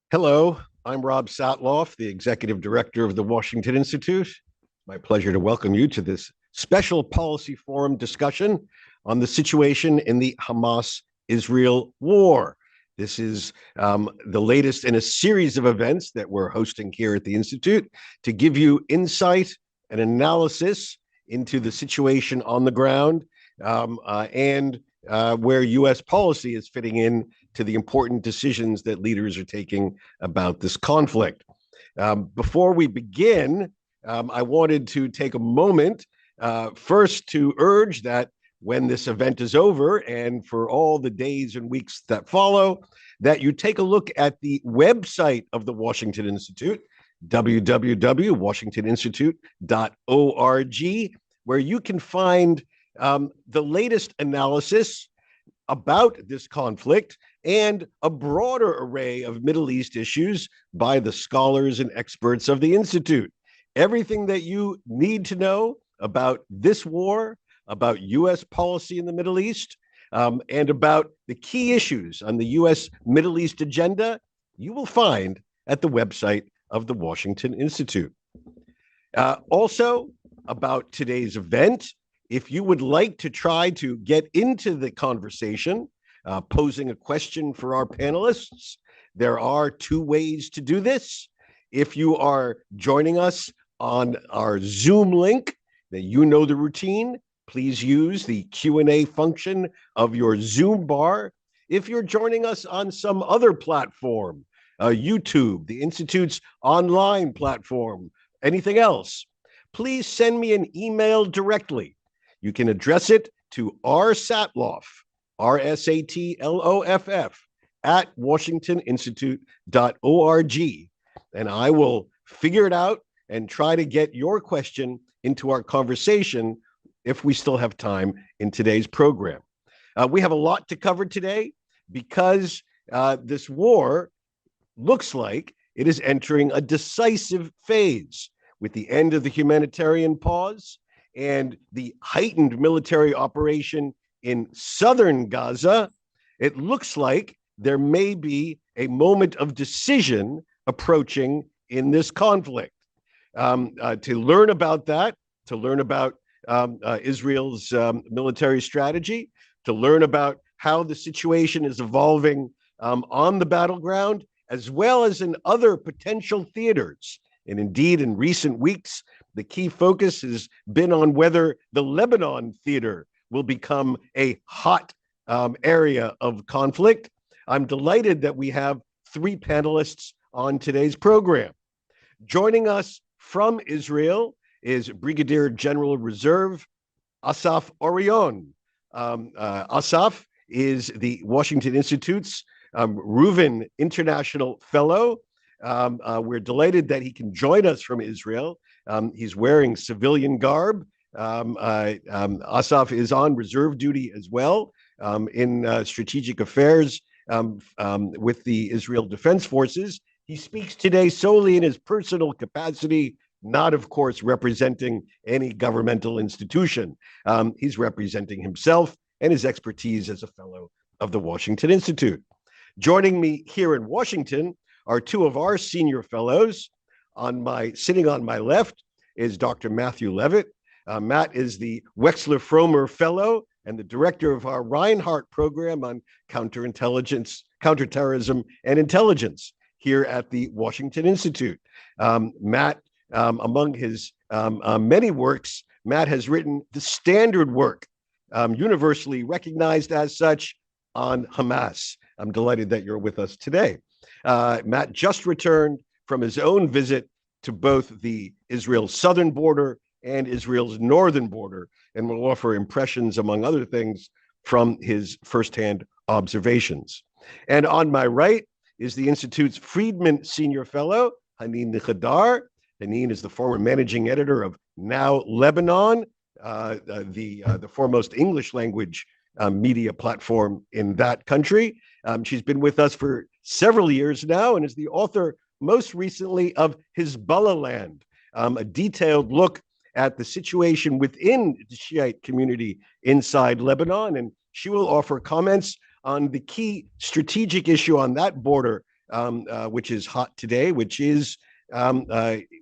Hello, I'm Rob Satloff, the Executive Director of the Washington Institute. My pleasure to welcome you to this special policy forum discussion on the situation in the Hamas-Israel war. This is the latest in a series of events that we're hosting here at the Institute to give you insight and analysis into the situation on the ground and where U.S. policy is fitting in to the important decisions that leaders are taking about this conflict. Before we begin, I wanted to take a moment first to urge that when this event is over and for all the days and weeks that follow, that you take a look at the website of the Washington Institute, www.washingtoninstitute.org, where you can find the latest analysis about this conflict and a broader array of Middle East issues by the scholars and experts of the Institute. Everything that you need to know about this war, about U.S. policy in the Middle East, and about the key issues on the U.S. Middle East agenda, you will find at the website of the Washington Institute. Also, about today's event, if you would like to try to get into the conversation, posing a question for our panelists, there are two ways to do this. If you are joining us on our Zoom link, then you know the routine. Please use the Q&A function of your Zoom bar. If you're joining us on some other platform, YouTube, the Institute's online platform, anything else, please send me an email directly. You can address it to rsatloff, R-S-A-T-L-O-F-F, at washingtoninstitute.org, and I will figure it out and try to get your question into our conversation if we still have time in today's program. We have a lot to cover today because this war looks like it is entering a decisive phase with the end of the humanitarian pause and the heightened military operation in southern Gaza. It looks like there may be a moment of decision approaching in this conflict. To learn about that, to learn about Israel's military strategy, to learn about how the situation is evolving on the battleground, as well as in other potential theaters. And indeed, in recent weeks, the key focus has been on whether the Lebanon theater will become a hot area of conflict. I'm delighted that we have three panelists on today's program. Joining us from Israel is Brigadier General Reserve Asaf Orion. Asaf is the Washington Institute's Reuven International Fellow. We're delighted that he can join us from Israel. He's wearing civilian garb. Asaf is on reserve duty as well in strategic affairs with the Israel Defense Forces. He speaks today solely in his personal capacity, not, of course, representing any governmental institution. He's representing himself and his expertise as a fellow of the Washington Institute. Joining me here in Washington are two of our senior fellows. Sitting on my left is Dr. Matthew Levitt. Matt is the Wexler Fromer Fellow and the director of our Reinhardt program on counterintelligence, counterterrorism, and intelligence here at the Washington Institute. Matt, among his many works, Matt has written the standard work, universally recognized as such, on Hamas. I'm delighted that you're with us today. Matt just returned from his own visit to both the Israel's southern border and Israel's northern border, and will offer impressions, among other things, from his firsthand observations. And on my right is the Institute's Friedman Senior Fellow, Hanin Nichadar. Hanin is the former managing editor of Now Lebanon, the foremost English language media platform in that country. She's been with us for several years now and is the author most recently of Hezbollah Land, a detailed look at the situation within the Shiite community inside Lebanon. And she will offer comments on the key strategic issue on that border which is hot today, which is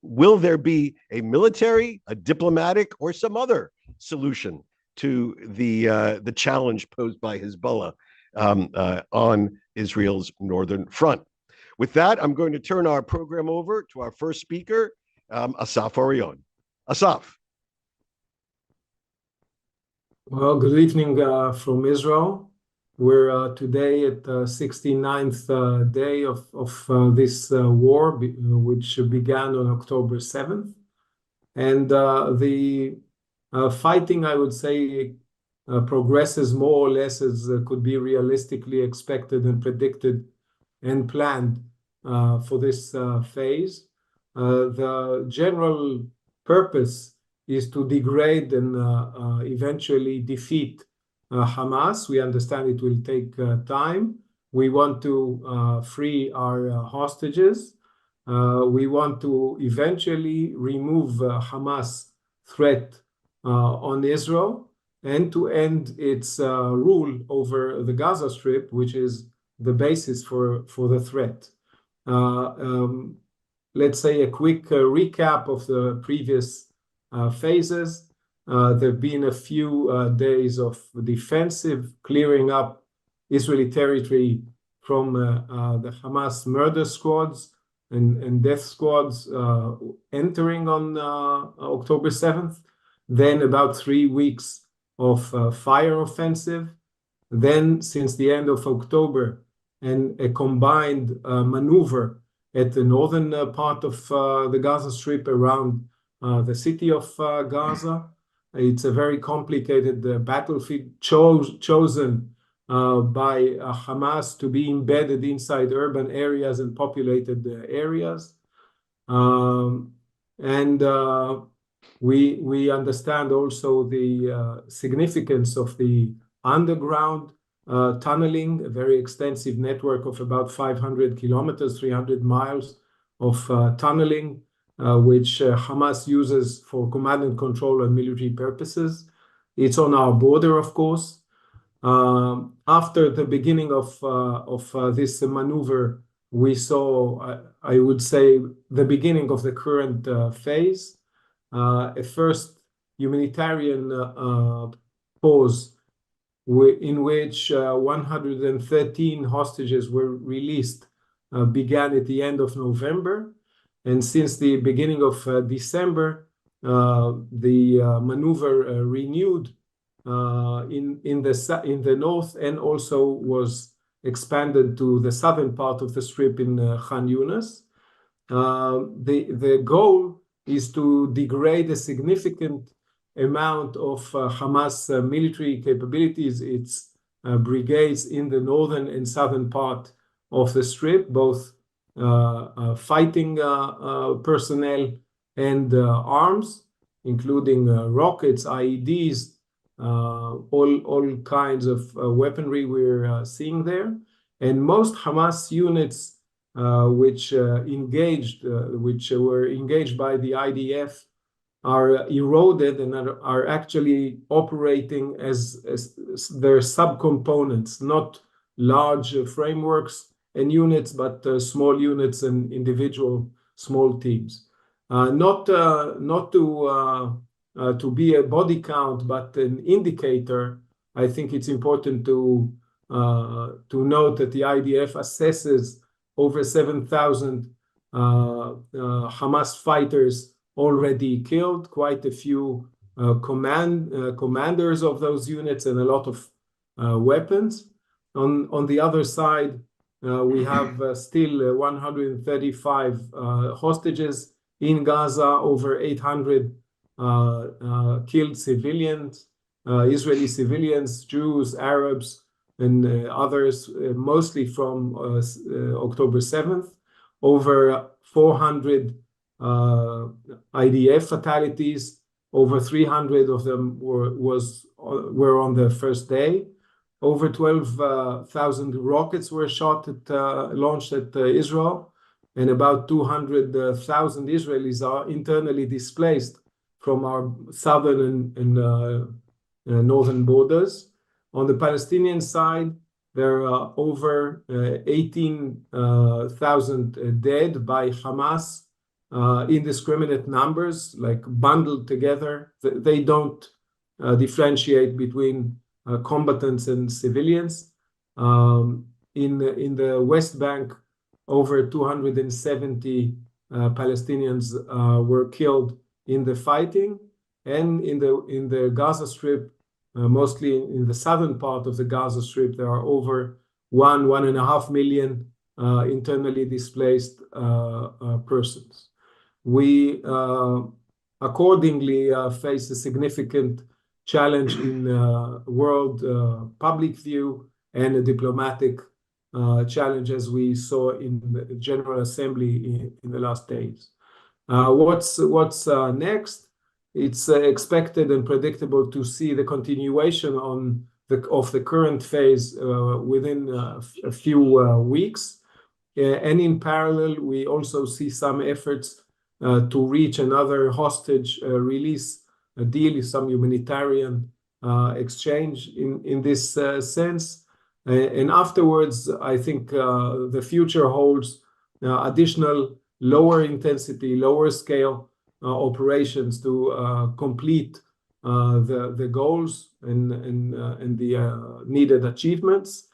will there be a military, a diplomatic, or some other solution to the challenge posed by Hezbollah on Israel's northern front? With that, I'm going to turn our program over to our first speaker, Asaf Orion. Asaf. Well, good evening from Israel. We're today at the 69th day of this war, which began on October 7th. And the fighting, I would say, progresses more or less as could be realistically expected and predicted and planned for this phase. The general purpose is to degrade and eventually defeat Hamas. We understand it will take time. We want to free our hostages. We want to eventually remove Hamas threat on Israel and to end its rule over the Gaza Strip, which is the basis for the threat. Let's say a quick recap of the previous phases. There have been a few days of defensive, clearing up Israeli territory from the Hamas murder squads and death squads entering on October 7th. Then about 3 weeks of fire offensive. Then since the end of October, and a combined maneuver at the northern part of the Gaza Strip around the city of Gaza. It's a very complicated battlefield chosen by Hamas to be embedded inside urban areas and populated areas. We understand also the significance of the underground tunneling, a very extensive network of about 500 kilometers, 300 miles of tunneling, which Hamas uses for command and control and military purposes. It's on our border, of course. After the beginning of this maneuver, we saw, I would say, the beginning of the current phase. A first humanitarian pause in which 113 hostages were released began at the end of November. And since the beginning of December, the maneuver renewed in the north and also was expanded to the southern part of the strip in Khan Yunis. The goal is to degrade a significant amount of Hamas military capabilities, its brigades in the northern and southern part of the strip, both fighting personnel and arms, including rockets, IEDs, all kinds of weaponry we're seeing there. And most Hamas units which were engaged by the IDF are eroded and are actually operating as their subcomponents, not large frameworks and units, but small units and individual small teams. Not to be a body count, but an indicator. I think it's important to note that the IDF assesses over 7,000 Hamas fighters already killed, quite a few commanders of those units, and a lot of weapons. On the other side, we have still 135 hostages in Gaza, over 800 killed civilians, Israeli civilians, Jews, Arabs, and others, mostly from October 7th, over 400 IDF fatalities, over 300 of them were on the first day. Over 12,000 rockets were launched at Israel, and about 200,000 Israelis are internally displaced from our southern and northern borders. On the Palestinian side, There are over 18,000 dead by Hamas, indiscriminate numbers, like bundled together. They don't differentiate between combatants and civilians. In the West Bank, over 270 Palestinians were killed in the fighting, and in the Gaza Strip, mostly in the southern part of the Gaza Strip, there are over 1.5 million internally displaced persons. We accordingly face a significant challenge in world public view and a diplomatic challenge, as we saw in the General Assembly in the last days. What's next? It's expected and predictable to see the continuation of the current phase within a few weeks. And in parallel, we also see some efforts to reach another hostage release deal, some humanitarian exchange in this sense. And afterwards, I think the future holds additional lower intensity, lower scale operations to complete the goals and the needed achievements.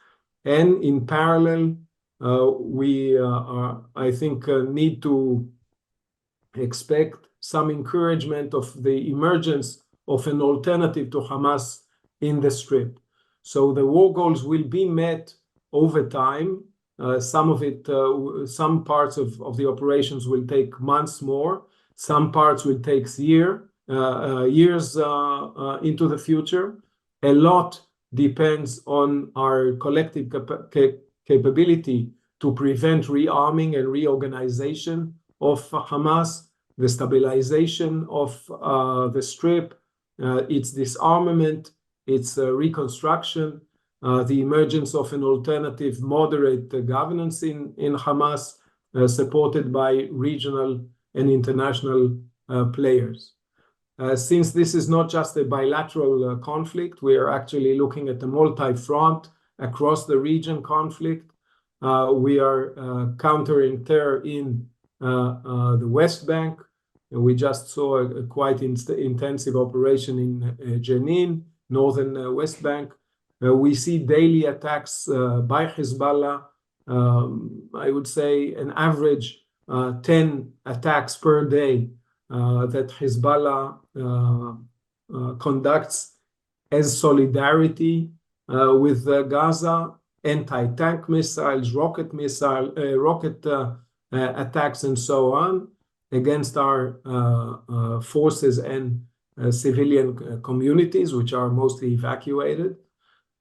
And in parallel, we I think need to expect some encouragement of the emergence of an alternative to Hamas in the Strip. So the war goals will be met over time. Some parts of the operations will take months more. Some parts will take years into the future. A lot depends on our collective capability to prevent rearming and reorganization of Hamas, the stabilization of the Strip, its disarmament, its reconstruction, the emergence of an alternative moderate governance in Hamas, supported by regional and international players. Since this is not just a bilateral conflict, we are actually looking at a multi-front across the region conflict. We are countering terror in the West Bank. We just saw a quite intensive operation in Jenin, northern West Bank. We see daily attacks by Hezbollah. I would say an average 10 attacks per day that Hezbollah conducts as solidarity with Gaza, anti-tank missiles, rocket attacks, and so on against our forces and civilian communities, which are mostly evacuated.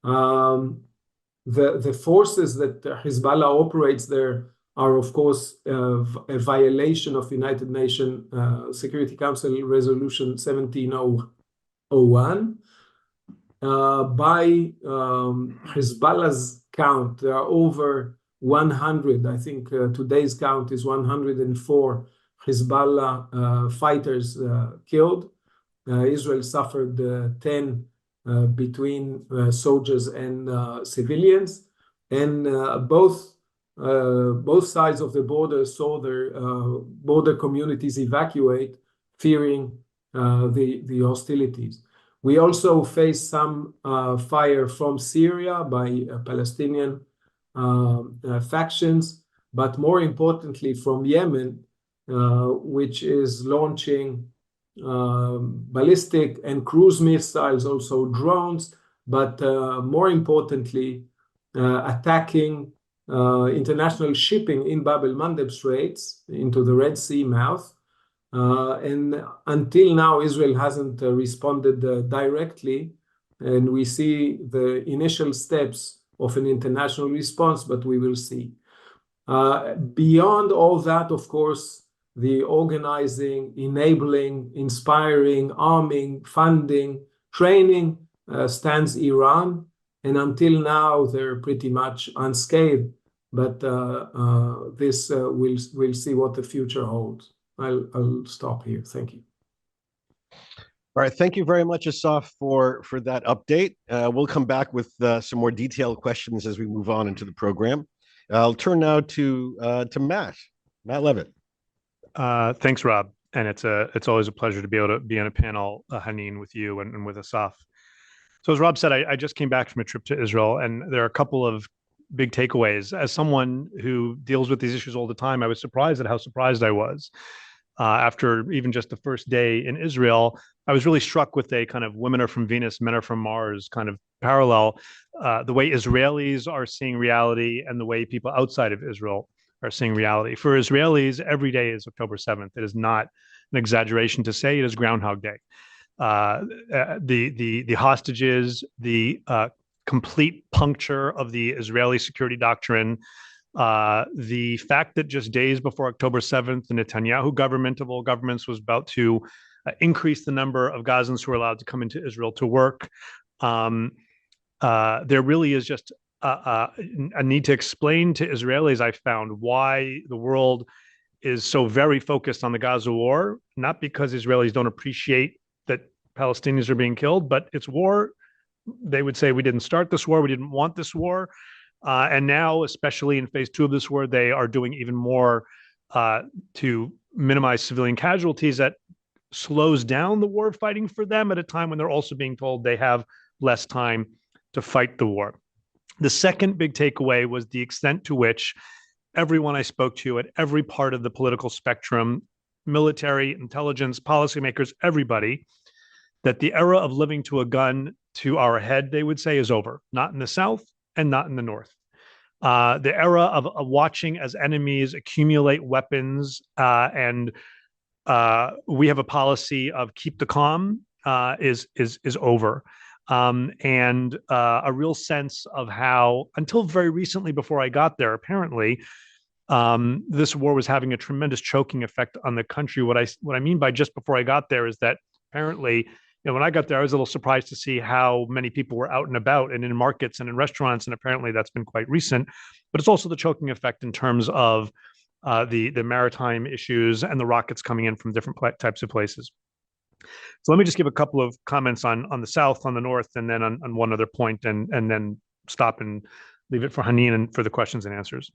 The forces that Hezbollah operates there are, of course, a violation of United Nations Security Council Resolution 1701. By Hezbollah's count, there are over 100, I think today's count is 104 Hezbollah fighters killed. Israel suffered 10 between soldiers and civilians, and both sides of the border saw their border communities evacuate, fearing the hostilities. We also face some fire from Syria by Palestinian factions, but more importantly from Yemen, which is launching ballistic and cruise missiles, also drones, but more importantly, attacking international shipping in Bab el-Mandeb Straits into the Red Sea mouth. And until now, Israel hasn't responded directly, and we see the initial steps of an international response, but we will see. Beyond all that, of course, the organizing, enabling, inspiring, arming, funding, training stands Iran, and until now they're pretty much unscathed. But this we'll see what the future holds. I'll stop here. Thank you. All right, thank you very much, Asaf, for that update. We'll come back with some more detailed questions as we move on into the program. I'll turn now to Matt Levitt. Thanks, Rob. And it's always a pleasure to be able to be on a panel, Haneen, with you and with Asaf. So as Rob said, I just came back from a trip to Israel, and there are a couple of big takeaways. As someone who deals with these issues all the time, I was surprised at how surprised I was. After even just the first day in Israel, I was really struck with a kind of women are from Venus, men are from Mars kind of parallel, the way Israelis are seeing reality and the way people outside of Israel are seeing reality. For Israelis, every day is October 7th. It is not an exaggeration to say it is Groundhog Day. The hostages, the complete puncture of the Israeli security doctrine, the fact that just days before October 7th, the Netanyahu government of all governments was about to increase the number of Gazans who are allowed to come into Israel to work. There really is just a need to explain to Israelis, I found, why the world is so very focused on the Gaza war, not because Israelis don't appreciate that Palestinians are being killed, but it's war. They would say we didn't start this war, we didn't want this war. And now, especially in phase 2 of this war, they are doing even more to minimize civilian casualties. That slows down the war fighting for them at a time when they're also being told they have less time to fight the war. The second big takeaway was the extent to which everyone I spoke to at every part of the political spectrum, military, intelligence, policymakers, everybody, that the era of living to a gun to our head, they would say, is over. Not in the South and not in the North. The era of watching as enemies accumulate weapons and we have a policy of keep the calm is over. And a real sense of how, until very recently before I got there, apparently, this war was having a tremendous choking effect on the country. What I mean by just before I got there is that apparently, when I got there, I was a little surprised to see how many people were out and about and in markets and in restaurants, and apparently that's been quite recent. But it's also the choking effect in terms of the maritime issues and the rockets coming in from different types of places. So let me just give a couple of comments on the South, on the North, and then on one other point, and then stop and leave it for Haneen and for the questions and answers.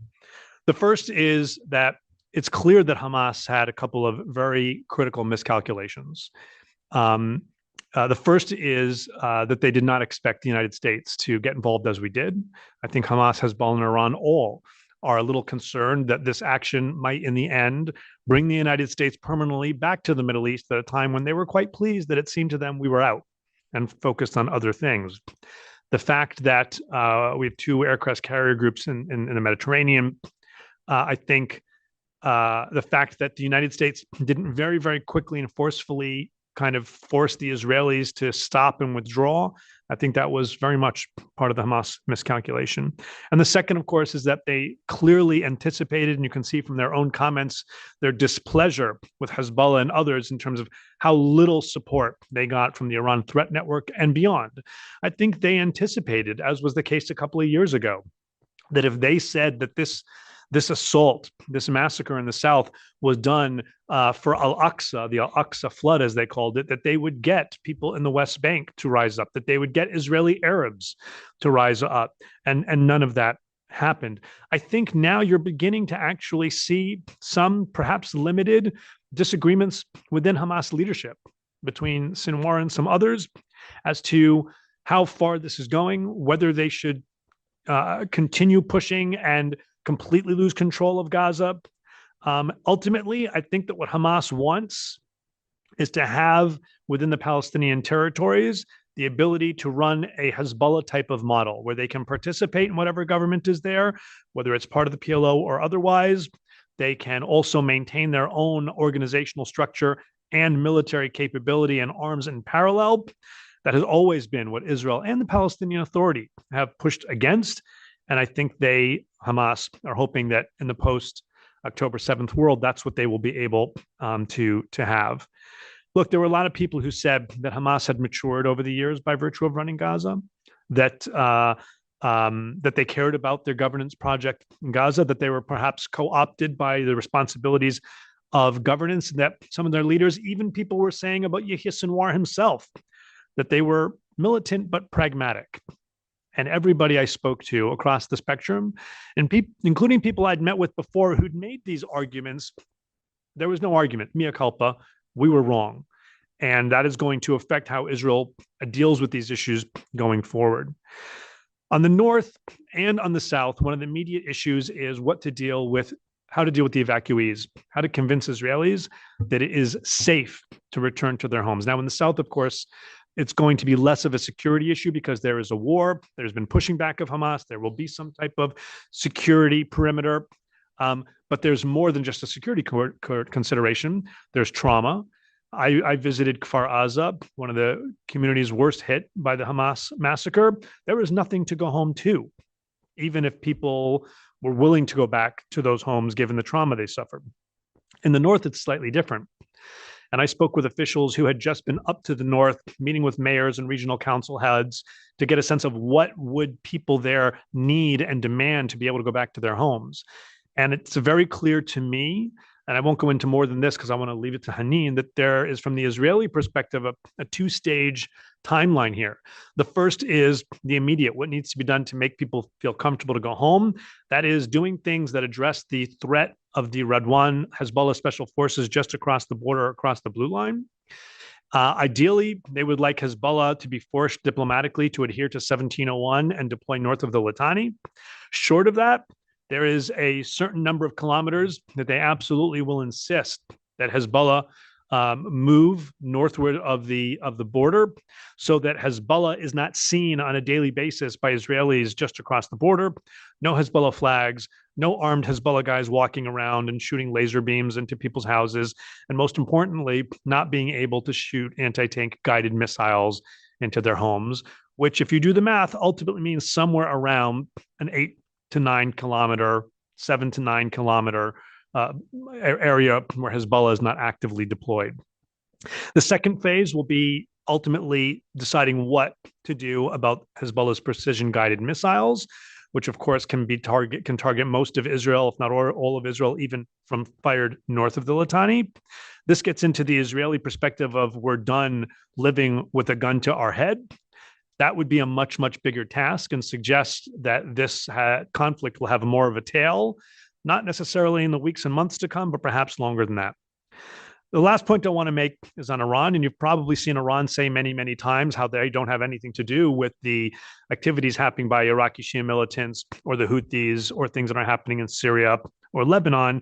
The first is that it's clear that Hamas had a couple of very critical miscalculations. The first is that they did not expect the United States to get involved as we did. I think Hamas, Hezbollah, and Iran all are a little concerned that this action might, in the end, bring the United States permanently back to the Middle East at a time when they were quite pleased that it seemed to them we were out and focused on other things. The fact that we have 2 aircraft carrier groups in the Mediterranean, I think the fact that the United States didn't very, very quickly and forcefully kind of force the Israelis to stop and withdraw, I think that was very much part of the Hamas miscalculation. And the second, of course, is that they clearly anticipated, and you can see from their own comments, their displeasure with Hezbollah and others in terms of how little support they got from the Iran threat network and beyond. I think they anticipated, as was the case a couple of years ago, that if they said that this assault, this massacre in the South was done for Al-Aqsa, the Al-Aqsa flood, as they called it, that they would get people in the West Bank to rise up, that they would get Israeli Arabs to rise up. And none of that happened. I think now you're beginning to actually see some perhaps limited disagreements within Hamas leadership between Sinwar and some others as to how far this is going, whether they should continue pushing and completely lose control of Gaza. Ultimately, I think that what Hamas wants is to have within the Palestinian territories the ability to run a Hezbollah type of model where they can participate in whatever government is there, whether it's part of the PLO or otherwise. They can also maintain their own organizational structure and military capability and arms in parallel. That has always been what Israel and the Palestinian Authority have pushed against. And I think Hamas, are hoping that in the post-October 7th world, that's what they will be able to have. Look, there were a lot of people who said that Hamas had matured over the years by virtue of running Gaza, that they cared about their governance project in Gaza, that they were perhaps co-opted by the responsibilities of governance that some of their leaders, even people were saying about Yahya Sinwar himself, that they were militant but pragmatic. And everybody I spoke to across the spectrum, and including people I'd met with before who'd made these arguments, there was no argument. Mea culpa, we were wrong. And that is going to affect how Israel deals with these issues going forward. On the north and on the south, one of the immediate issues is how to deal with the evacuees, how to convince Israelis that it is safe to return to their homes. Now, in the south, of course, it's going to be less of a security issue because there is a war. There's been pushing back of Hamas. There will be some type of security perimeter. But there's more than just a security consideration. There's trauma. I visited Kfar Aza, one of the communities worst hit by the Hamas massacre. There was nothing to go home to, even if people were willing to go back to those homes given the trauma they suffered. In the north, it's slightly different. And I spoke with officials who had just been up to the north, meeting with mayors and regional council heads to get a sense of what would people there need and demand to be able to go back to their homes. And it's very clear to me, and I won't go into more than this because I want to leave it to Hanin, that there is, from the Israeli perspective, a two-stage timeline here. The first is the immediate, what needs to be done to make people feel comfortable to go home. That is doing things that address the threat of the Radwan Hezbollah special forces just across the border, across the blue line. Ideally, they would like Hezbollah to be forced diplomatically to adhere to 1701 and deploy north of the Litani. Short of that, there is a certain number of kilometers that they absolutely will insist that Hezbollah move northward of the border so that Hezbollah is not seen on a daily basis by Israelis just across the border. No Hezbollah flags, no armed Hezbollah guys walking around and shooting laser beams into people's houses, and most importantly, not being able to shoot anti-tank guided missiles into their homes, which, if you do the math, ultimately means somewhere around an 8 to 9 kilometer, 7 to 9 kilometer area where Hezbollah is not actively deployed. The second phase will be ultimately deciding what to do about Hezbollah's precision-guided missiles, which of course can target most of Israel, if not all of Israel, even from fired north of the Litani. This gets into the Israeli perspective of we're done living with a gun to our head. That would be a much, much bigger task and suggests that this conflict will have more of a tail, not necessarily in the weeks and months to come, but perhaps longer than that. The last point I want to make is on Iran, and you've probably seen Iran say many, many times how they don't have anything to do with the activities happening by Iraqi Shia militants or the Houthis or things that are happening in Syria or Lebanon.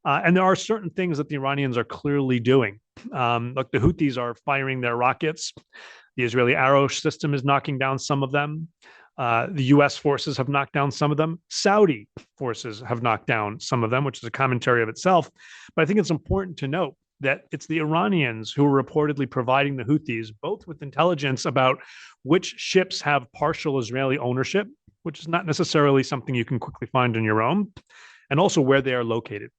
And there are certain things that the Iranians are clearly doing. Like the Houthis are firing their rockets. The Israeli Arrow system is knocking down some of them. The U.S. forces have knocked down some of them. Saudi forces have knocked down some of them, which is a commentary of itself. But I think it's important to note that it's the Iranians who are reportedly providing the Houthis both with intelligence about which ships have partial Israeli ownership, which is not necessarily something you can quickly find on your own, and also where they are located.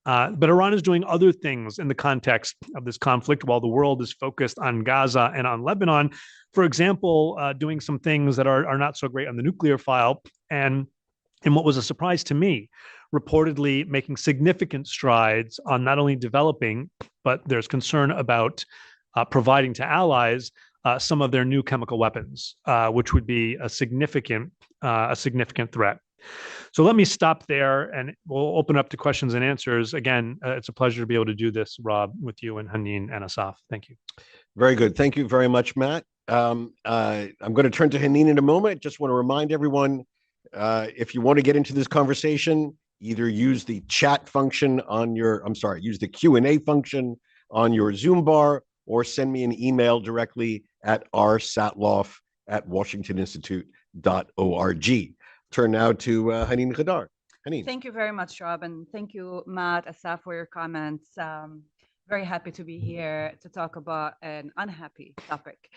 But Iran is doing other things in the context of this conflict while the world is focused on Gaza and on Lebanon. For example, doing some things that are not so great on the nuclear file. And in what was a surprise to me, reportedly making significant strides on not only developing, but there's concern about providing to allies some of their new chemical weapons, which would be a significant threat. So let me stop there and we'll open up to questions and answers. Again, it's a pleasure to be able to do this, Rob, with you and Hanin and Asaf. Thank you. Very good. Thank you very much, Matt. I'm going to turn to Hanin in a moment. Just want to remind everyone, if you want to get into this conversation, either use the chat function on use the Q&A function on your Zoom bar, or send me an email directly at rsatloff@washingtoninstitute.org. Turn now to Hanin Khadar. Hanin. Thank you very much, Rob, and thank you, Matt, Asaf, for your comments. Very happy to be here to talk about an unhappy topic.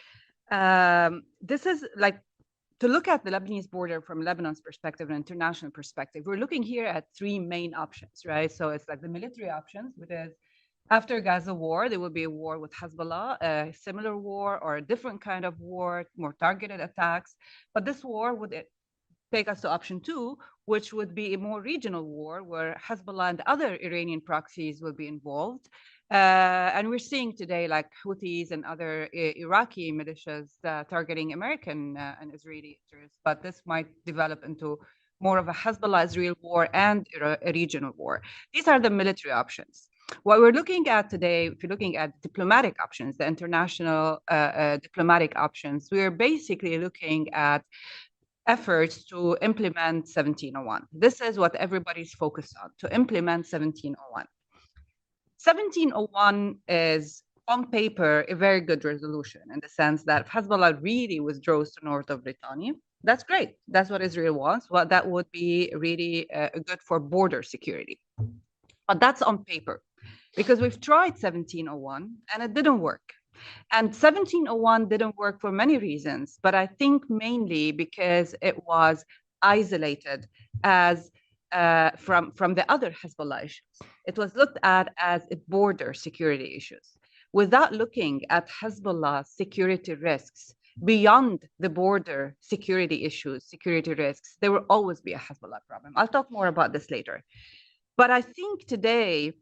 This is like to look at the Lebanese border from Lebanon's perspective, an international perspective. We're looking here at three main options, right? So it's like the military options, which is after Gaza war, there will be a war with Hezbollah, a similar war or a different kind of war, more targeted attacks. But this war would take us to option two, which would be a more regional war where Hezbollah and other Iranian proxies will be involved. And we're seeing today like Houthis and other Iraqi militias targeting American and Israeli interests, but this might develop into more of a Hezbollah-Israel war and a regional war. These are the military options. What we're looking at today, if you're looking at diplomatic options, the international diplomatic options, we're basically looking at efforts to implement 1701. This is what everybody's focused on, to implement 1701. 1701 is, on paper, a very good resolution in the sense that if Hezbollah really withdraws to north of Litani, that's great. That's what Israel wants. Well, that would be really good for border security. But that's on paper, because we've tried 1701 and it didn't work. And 1701 didn't work for many reasons, but I think mainly because it was isolated as from the other Hezbollah issues. It was looked at as border security issues without looking at Hezbollah security risks beyond the border security issues, security risks. There will always be a Hezbollah problem. I'll talk more about this later. But I think today,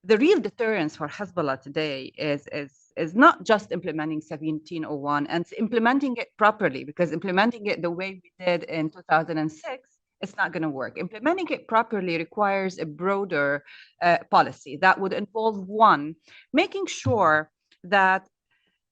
the real deterrence for Hezbollah today is not just implementing 1701 and implementing it properly, because implementing it the way we did in 2006, it's not going to work. Implementing it properly requires a broader policy that would involve, one, making sure that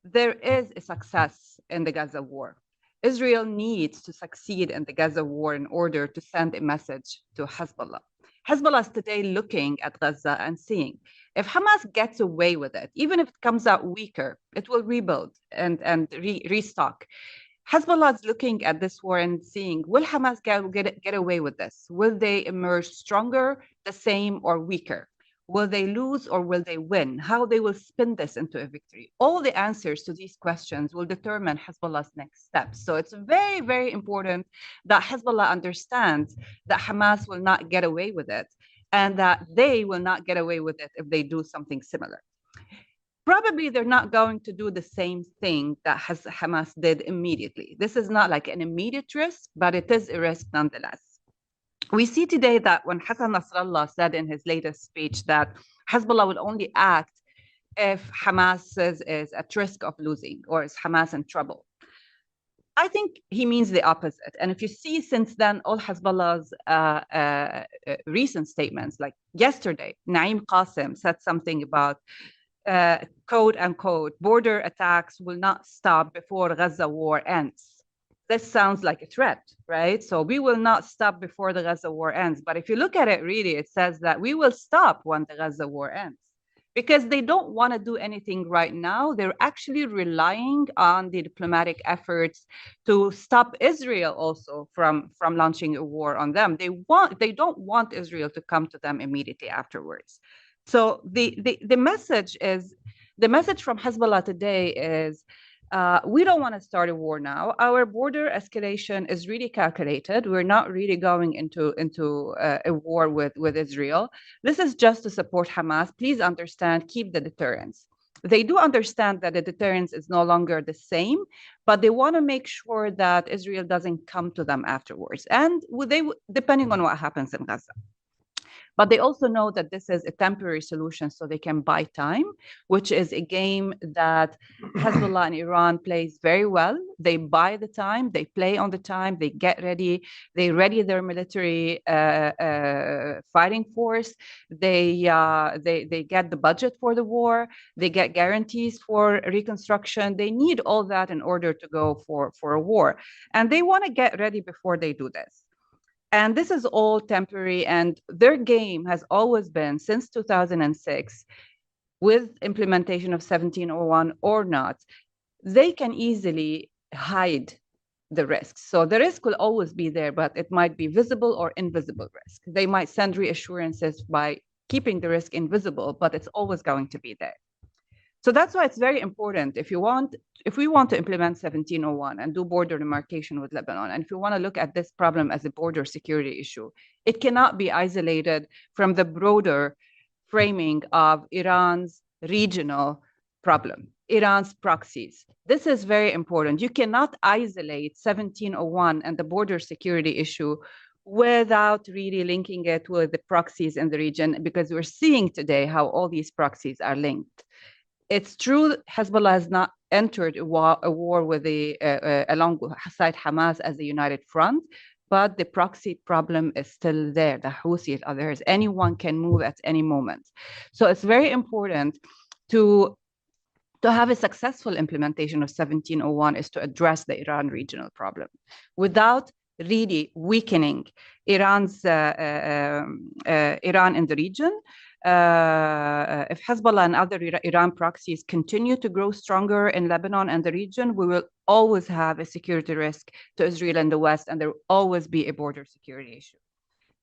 there is a success in the Gaza war. Israel needs to succeed in the Gaza war in order to send a message to Hezbollah. Hezbollah is today looking at Gaza and seeing if Hamas gets away with it, even if it comes out weaker, it will rebuild and restock. Hezbollah is looking at this war and seeing, will Hamas get away with this? Will they emerge stronger, the same, or weaker? Will they lose or will they win? How they will spin this into a victory? All the answers to these questions will determine Hezbollah's next steps. So it's very, very important that Hezbollah understands that Hamas will not get away with it and that they will not get away with it if they do something similar. Probably they're not going to do the same thing that Hamas did immediately. This is not like an immediate risk, but it is a risk nonetheless. We see today that when Hassan Nasrallah said in his latest speech that Hezbollah will only act if Hamas is at risk of losing or is Hamas in trouble. I think he means the opposite. And if you see since then, all Hezbollah's recent statements, like yesterday, Naim Qasim said something about quote unquote, border attacks will not stop before Gaza war ends. This sounds like a threat, right? So we will not stop before the Gaza war ends. But if you look at it, really, it says that we will stop when the Gaza war ends, because they don't want to do anything right now. They're actually relying on the diplomatic efforts to stop Israel also from launching a war on them. They don't want Israel to come to them immediately afterwards. So the message from Hezbollah today is, we don't want to start a war now. Our border escalation is really calculated. We're not really going into a war with Israel. This is just to support Hamas. Please understand, keep the deterrence. They do understand that the deterrence is no longer the same, but they want to make sure that Israel doesn't come to them afterwards. And depending on what happens in Gaza. But they also know that this is a temporary solution so they can buy time, which is a game that Hezbollah and Iran plays very well. They buy the time, they play on the time, they get ready, they ready their military fighting force, they get the budget for the war, they get guarantees for reconstruction. They need all that in order to go for a war. And they want to get ready before they do this. And this is all temporary, and their game has always been, since 2006, with implementation of 1701 or not, they can easily hide the risks. So the risk will always be there, but it might be visible or invisible risk. They might send reassurances by keeping the risk invisible, but it's always going to be there. So that's why it's very important, if we want to implement 1701 and do border demarcation with Lebanon, and if we want to look at this problem as a border security issue, it cannot be isolated from the broader framing of Iran's regional problem, Iran's proxies. This is very important. You cannot isolate 1701 and the border security issue without really linking it with the proxies in the region, because we're seeing today how all these proxies are linked. It's true Hezbollah has not entered a war with alongside Hamas as a united front, but the proxy problem is still there. The Houthis, others, anyone can move at any moment. So it's very important to have a successful implementation of 1701 is to address the Iran regional problem without really weakening Iran in the region. If Hezbollah and other Iran proxies continue to grow stronger in Lebanon and the region, we will always have a security risk to Israel and the West, and there will always be a border security issue.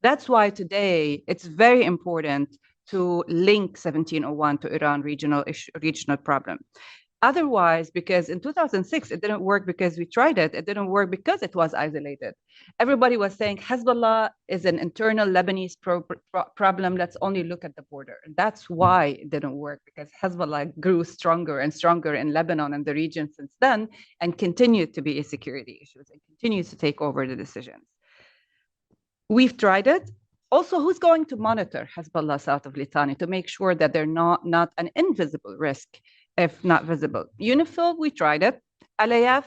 That's why today it's very important to link 1701 to Iran regional problem. Otherwise, because in 2006, it didn't work because we tried it. It didn't work because it was isolated. Everybody was saying Hezbollah is an internal Lebanese problem. Let's only look at the border. And that's why it didn't work, because Hezbollah grew stronger and stronger in Lebanon and the region since then, and continued to be a security issue and continues to take over the decisions. We've tried it. Also, who's going to monitor Hezbollah south of Litani to make sure that they're not an invisible risk, if not visible? UNIFIL, we tried it. LAF,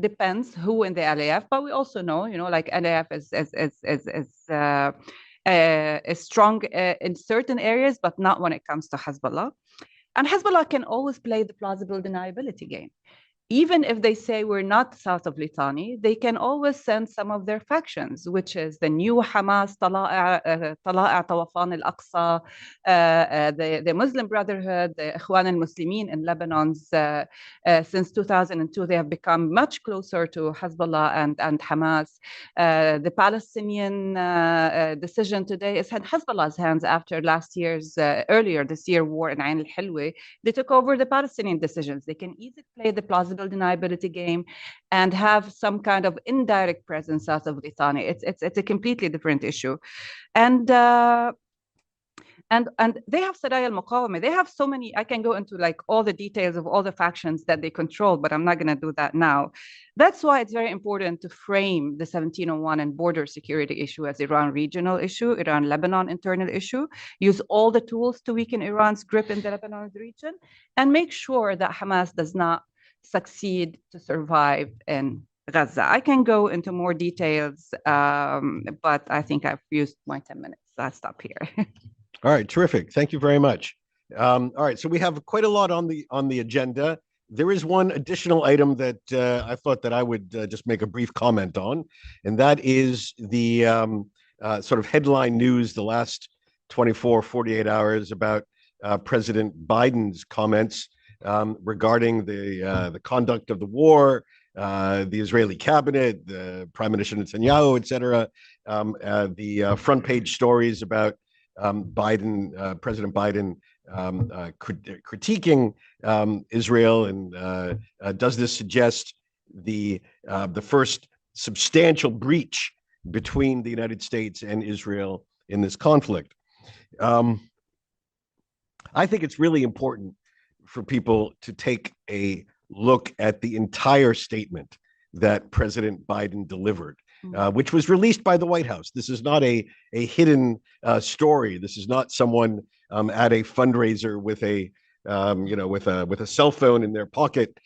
depends who in the LAF, but we also know, like LAF is strong in certain areas, but not when it comes to Hezbollah. And Hezbollah can always play the plausible deniability game. Even if they say we're not south of Litani, they can always send some of their factions, which is the new Hamas, Tala'a Tawafan al-Aqsa, the Muslim Brotherhood, the Ikhwan al-Muslimin in Lebanon. Since 2002, they have become much closer to Hezbollah and Hamas. The Palestinian decision today is in Hezbollah's hands after earlier this year war in Ain al-Hilwa. They took over the Palestinian decisions. They can easily play the plausible deniability game and have some kind of indirect presence south of Litani. It's a completely different issue. And they have Saraya al-Muqawama. They have so many. I can go into like all the details of all the factions that they control, but I'm not going to do that now. That's why it's very important to frame the 1701 and border security issue as Iran regional issue, Iran-Lebanon internal issue, use all the tools to weaken Iran's grip in the Lebanon region, and make sure that Hamas does not succeed to survive in Gaza. I can go into more details, but I think I've used my 10 minutes. So I'll stop here. All right, terrific. Thank you very much. All right, so we have quite a lot on the agenda. There is one additional item that I thought that I would just make a brief comment on, and that is the sort of headline news the last 24, 48 hours about President Biden's comments regarding the conduct of the war, the Israeli cabinet, the Prime Minister Netanyahu, et cetera, the front page stories about President Biden critiquing Israel, and does this suggest the first substantial breach between the United States and Israel in this conflict? I think it's really important for people to take a look at the entire statement that President Biden delivered, which was released by the White House. This is not a hidden story. This is not someone at a fundraiser with a cell phone in their pocket,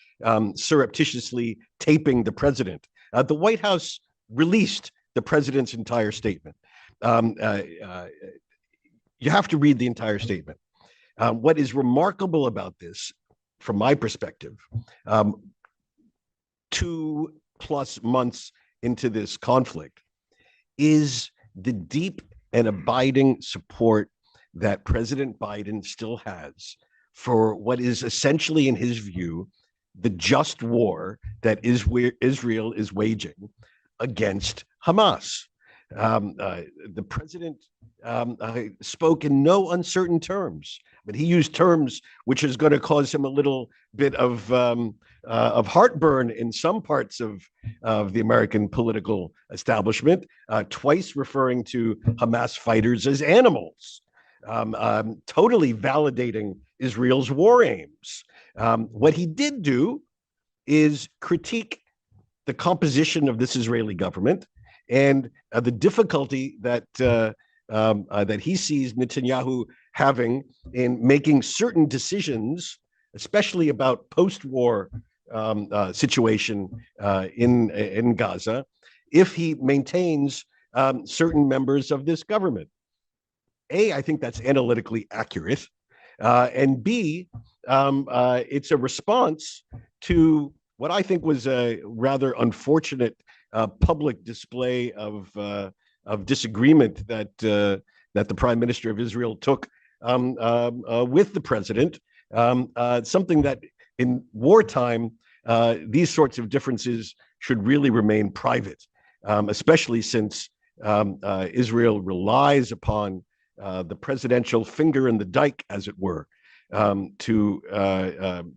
surreptitiously taping the president. The White House released the president's entire statement. You have to read the entire statement. What is remarkable about this, from my perspective, 2+ months into this conflict, is the deep and abiding support that President Biden still has for what is essentially, in his view, the just war that Israel is waging against Hamas. The president spoke in no uncertain terms, but he used terms which is going to cause him a little bit of heartburn in some parts of the American political establishment, twice referring to Hamas fighters as animals, totally validating Israel's war aims. What he did do is critique the composition of this Israeli government and the difficulty that that he sees Netanyahu having in making certain decisions, especially about post-war situation in Gaza, if he maintains certain members of this government. A, I think that's analytically accurate, and B, it's a response to what I think was a rather unfortunate public display of disagreement that the Prime Minister of Israel took with the president. Something that in wartime, these sorts of differences should really remain private, especially since Israel relies upon the presidential finger in the dike, as it were, to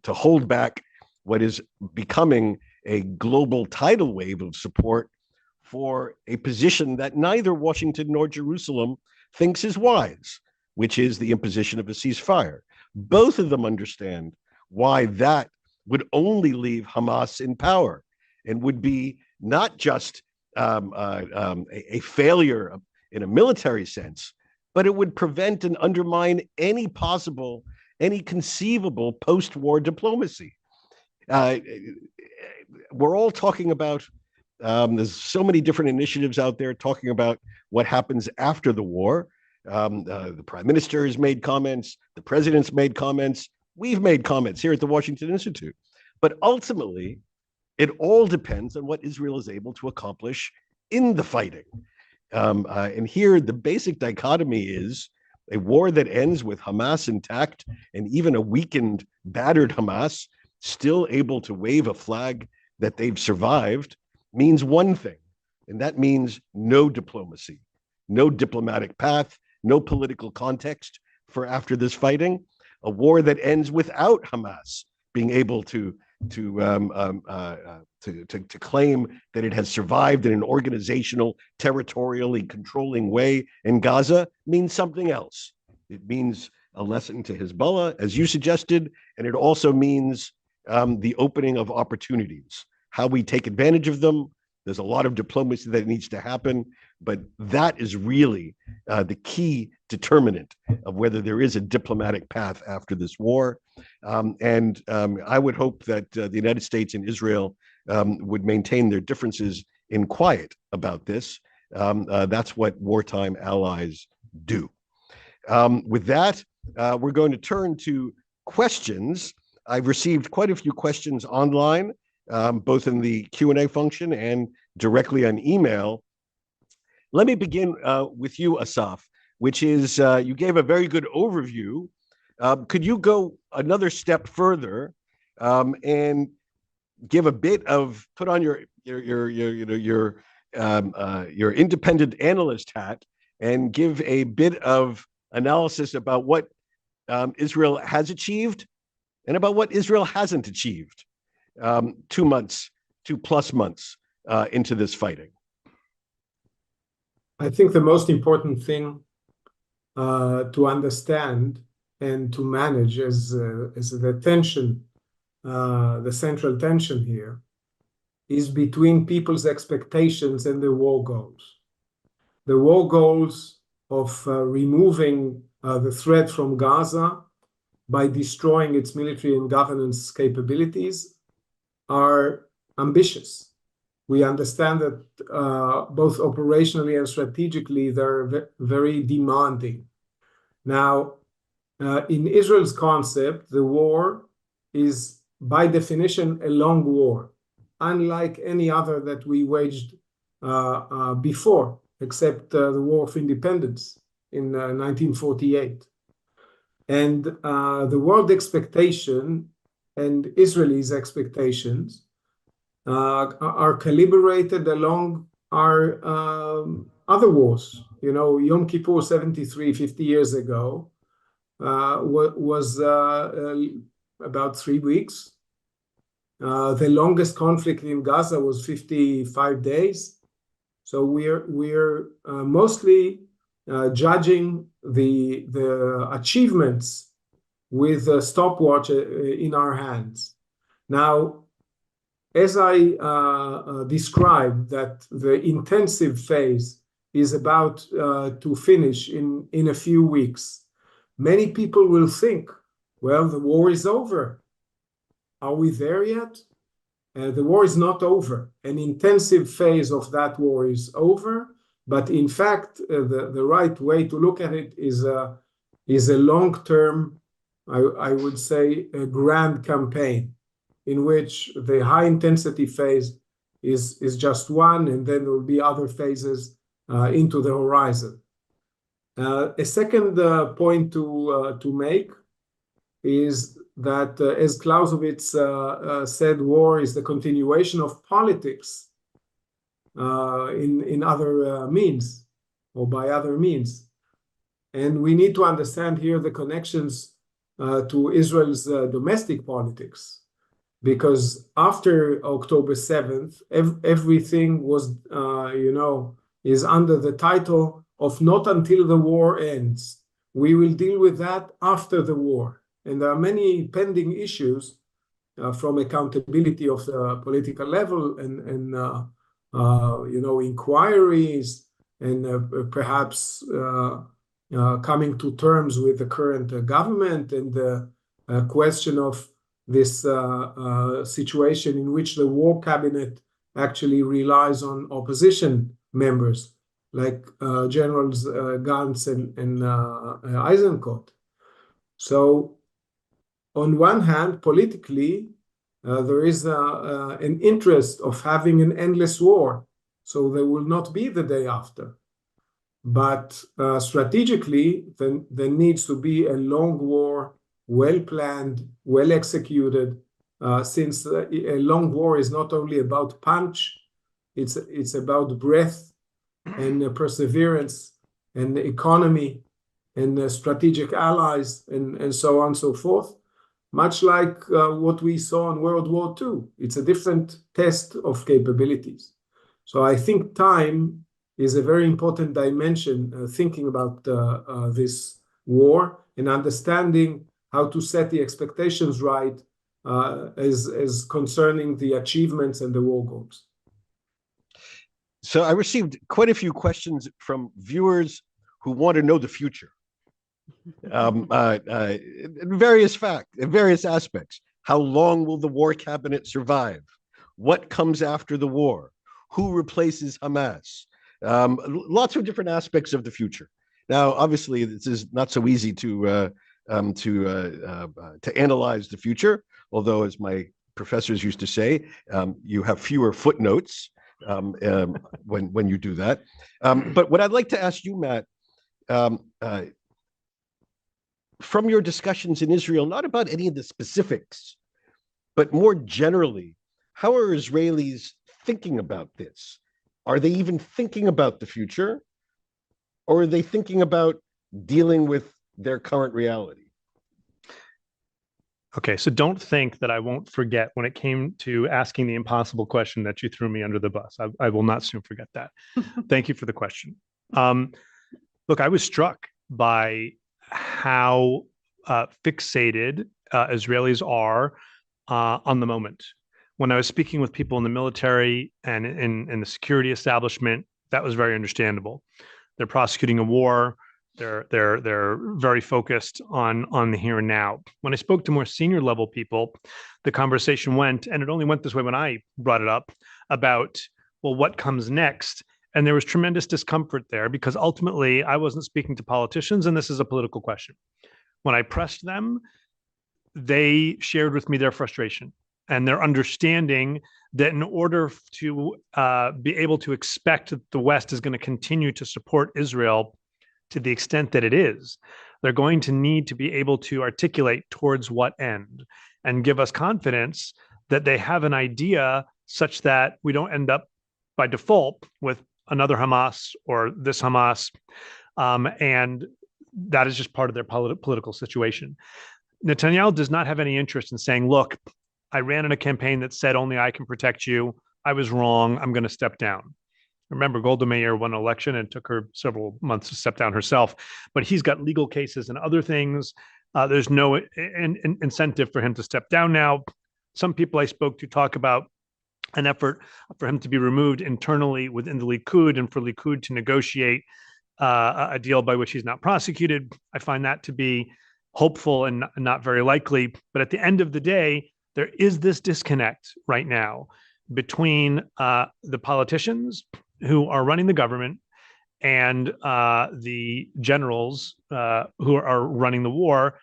hold back what is becoming a global tidal wave of support for a position that neither Washington nor Jerusalem thinks is wise, which is the imposition of a ceasefire. Both of them understand why that would only leave Hamas in power and would be not just a failure in a military sense, but it would prevent and undermine any conceivable post-war diplomacy. We're all talking about, there's so many different initiatives out there talking about what happens after the war. The Prime Minister has made comments, the President's made comments, we've made comments here at the Washington Institute. But ultimately, it all depends on what Israel is able to accomplish in the fighting. And here, the basic dichotomy is a war that ends with Hamas intact and even a weakened, battered Hamas still able to wave a flag that they've survived means one thing, and that means no diplomacy, no diplomatic path, no political context for after this fighting, a war that ends without Hamas being able to claim that it has survived in an organizational, territorially controlling way in Gaza means something else. It means a lesson to Hezbollah, as you suggested, and it also means the opening of opportunities, how we take advantage of them. There's a lot of diplomacy that needs to happen, but that is really the key determinant of whether there is a diplomatic path after this war. And I would hope that the United States and Israel would maintain their differences in quiet about this. That's what wartime allies do. With that, we're going to turn to questions. I've received quite a few questions online, both in the Q&A function and directly on email. Let me begin with you, Asaf, which is you gave a very good overview. Could you go another step further and give a bit of, put on your independent analyst hat and give a bit of analysis about what Israel has achieved and about what Israel hasn't achieved 2 months, 2+ months into this fighting? I think the most important thing to understand and to manage is the tension, the central tension here is between people's expectations and the war goals. The war goals of removing the threat from Gaza by destroying its military and governance capabilities are ambitious. We understand that both operationally and strategically, they're very demanding. Now, in Israel's concept, the war is by definition a long war, unlike any other that we waged before, except the War of Independence in 1948. And the world expectation and Israelis' expectations are calibrated along our other wars. You know, Yom Kippur 73, 50 years ago, was about 3 weeks. The longest conflict in Gaza was 55 days. So we're mostly judging the achievements with a stopwatch in our hands. Now, as I described, that the intensive phase is about to finish in a few weeks, many people will think, well, the war is over. Are we there yet? The war is not over. An intensive phase of that war is over, but in fact, the right way to look at it is a long-term, I would say, a grand campaign, in which the high-intensity phase is just one, and then there will be other phases into the horizon. A second point to make is that, as Clausewitz said, war is the continuation of politics in other means, or by other means. And we need to understand here the connections to Israel's domestic politics, because after October 7th, everything was, is under the title of not until the war ends. We will deal with that after the war. And there are many pending issues from accountability of the political level and inquiries and perhaps coming to terms with the current government, and the question of this situation in which the war cabinet actually relies on opposition members like Generals Gantz and Eisenkot. So on one hand, politically, there is an interest of having an endless war, so there will not be the day after. But strategically, then there needs to be a long war, well-planned, well-executed, since a long war is not only about punch, it's about breadth and perseverance and economy and strategic allies and so on and so forth, much like what we saw in World War II. It's a different test of capabilities. So I think time is a very important dimension, thinking about this war and understanding how to set the expectations right as concerning the achievements and the war goals. So I received quite a few questions from viewers who want to know the future. In various aspects. How long will the war cabinet survive? What comes after the war? Who replaces Hamas? Lots of different aspects of the future. Now, obviously, this is not so easy to analyze the future, although, as my professors used to say, you have fewer footnotes when you do that. But what I'd like to ask you, Matt, from your discussions in Israel, not about any of the specifics, but more generally, how are Israelis thinking about this? Are they even thinking about the future, or are they thinking about dealing with their current reality? Okay, so don't think that I won't forget when it came to asking the impossible question that you threw me under the bus. I will not soon forget that. Thank you for the question. Look, I was struck by how fixated Israelis are on the moment. When I was speaking with people in the military and in the security establishment, that was very understandable. They're prosecuting a war. They're very focused on the here and now. When I spoke to more senior level people, the conversation went, and it only went this way when I brought it up, about, well, what comes next? And there was tremendous discomfort there, because ultimately I wasn't speaking to politicians, and this is a political question. When I pressed them, they shared with me their frustration and their understanding that in order to be able to expect that the West is going to continue to support Israel to the extent that it is, they're going to need to be able to articulate towards what end and give us confidence that they have an idea such that we don't end up by default with another Hamas or this Hamas. And that is just part of their political situation. Netanyahu does not have any interest in saying, look, I ran in a campaign that said only I can protect you. I was wrong. I'm going to step down. Remember, Golda Meir won an election and it took her several months to step down herself. But he's got legal cases and other things. There's no incentive for him to step down now. Some people I spoke to talk about an effort for him to be removed internally within the Likud and for Likud to negotiate a deal by which he's not prosecuted. I find that to be hopeful and not very likely. But at the end of the day, there is this disconnect right now between the politicians who are running the government and the generals who are running the war,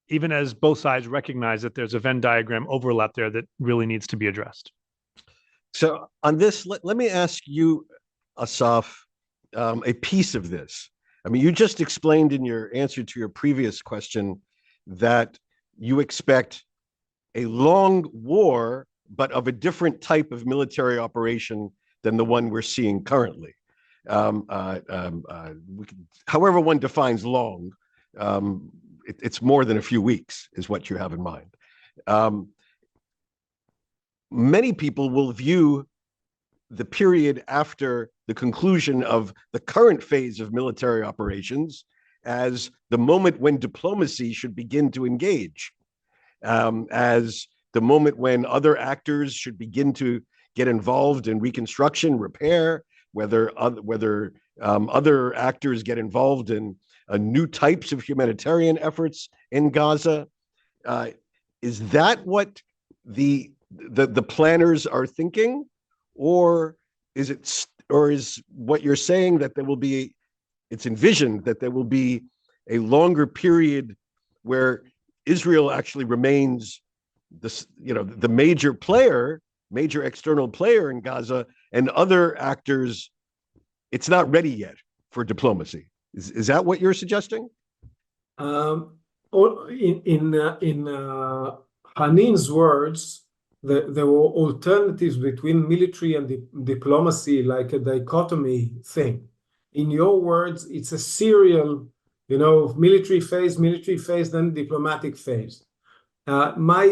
even as both sides recognize that there's a Venn diagram overlap there that really needs to be addressed. So on this, let me ask you, Asaf, a piece of this. I mean, you just explained in your answer to your previous question that you expect a long war, but of a different type of military operation than the one we're seeing currently. However one defines long, it's more than a few weeks is what you have in mind. Many people will view the period after the conclusion of the current phase of military operations as the moment when diplomacy should begin to engage, as the moment when other actors should begin to get involved in reconstruction, repair, whether other actors get involved in new types of humanitarian efforts in Gaza. Is that what the planners are thinking, or is what you're saying that there will be, it's envisioned that there will be a longer period where Israel actually remains the major external player in Gaza, and other actors, it's not ready yet for diplomacy? Is that what you're suggesting? In Hanin's words, there were alternatives between military and diplomacy, like a dichotomy thing. In your words, it's a serial, military phase, then diplomatic phase. My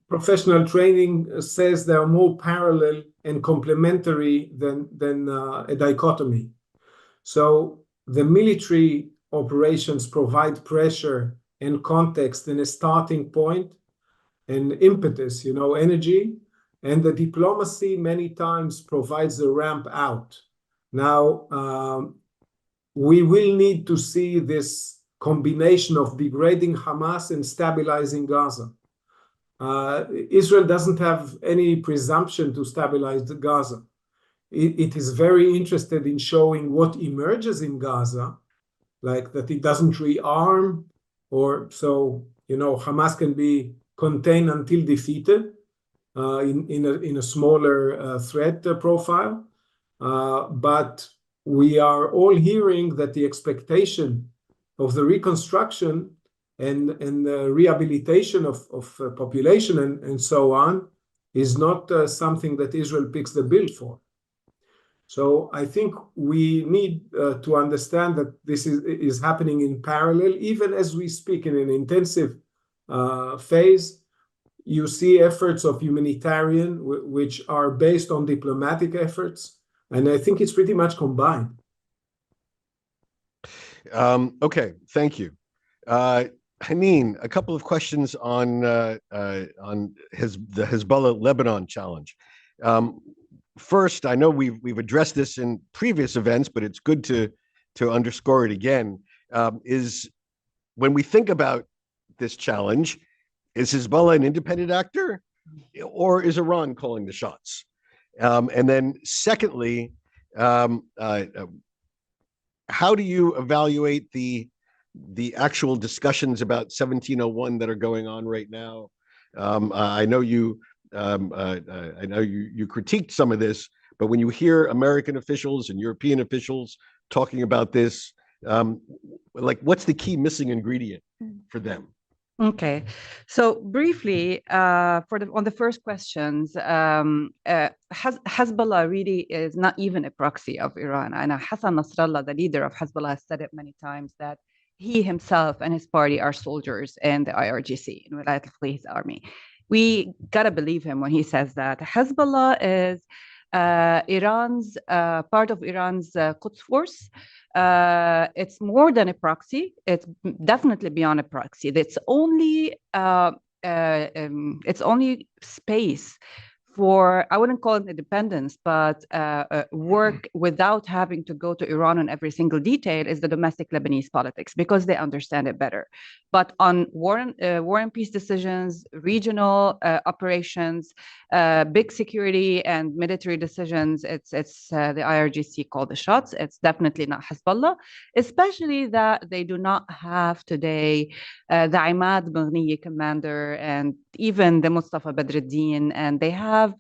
professional training says they are more parallel and complementary than a dichotomy. So the military operations provide pressure and context and a starting point and impetus, energy, and the diplomacy many times provides a ramp out. Now, we will need to see this combination of degrading Hamas and stabilizing Gaza. Israel doesn't have any presumption to stabilize Gaza. It is very interested in showing what emerges in Gaza, like that it doesn't rearm, Hamas can be contained until defeated in a smaller threat profile. But we are all hearing that the expectation of the reconstruction and the rehabilitation of population and so on is not something that Israel picks the bill for. So I think we need to understand that this is happening in parallel. Even as we speak in an intensive phase, you see efforts of humanitarian, which are based on diplomatic efforts. And I think it's pretty much combined. Okay, thank you. Hanin, a couple of questions on the Hezbollah Lebanon challenge. First, I know we've addressed this in previous events, but it's good to underscore it again. Is when we think about this challenge, is Hezbollah an independent actor, or is Iran calling the shots? And then secondly, how do you evaluate the actual discussions about 1701 that are going on right now? I know you critiqued some of this, but when you hear American officials and European officials talking about this, what's the key missing ingredient for them? Okay, so briefly, on the first questions, Hezbollah really is not even a proxy of Iran. And Hassan Nasrallah, the leader of Hezbollah, has said it many times that he himself and his party are soldiers in the IRGC, in Wilayat al-Faqih's army. We gotta believe him when he says that. Hezbollah is Iran's part of Iran's Quds force. It's more than a proxy. It's definitely beyond a proxy. It's only space for, I wouldn't call it independence, but work without having to go to Iran on every single detail is the domestic Lebanese politics, because they understand it better. But on war and peace decisions, regional operations, big security and military decisions, it's the IRGC call the shots. It's definitely not Hezbollah, especially that they do not have today the Imad Maghniye commander and even the Mustafa Badruddin, and they have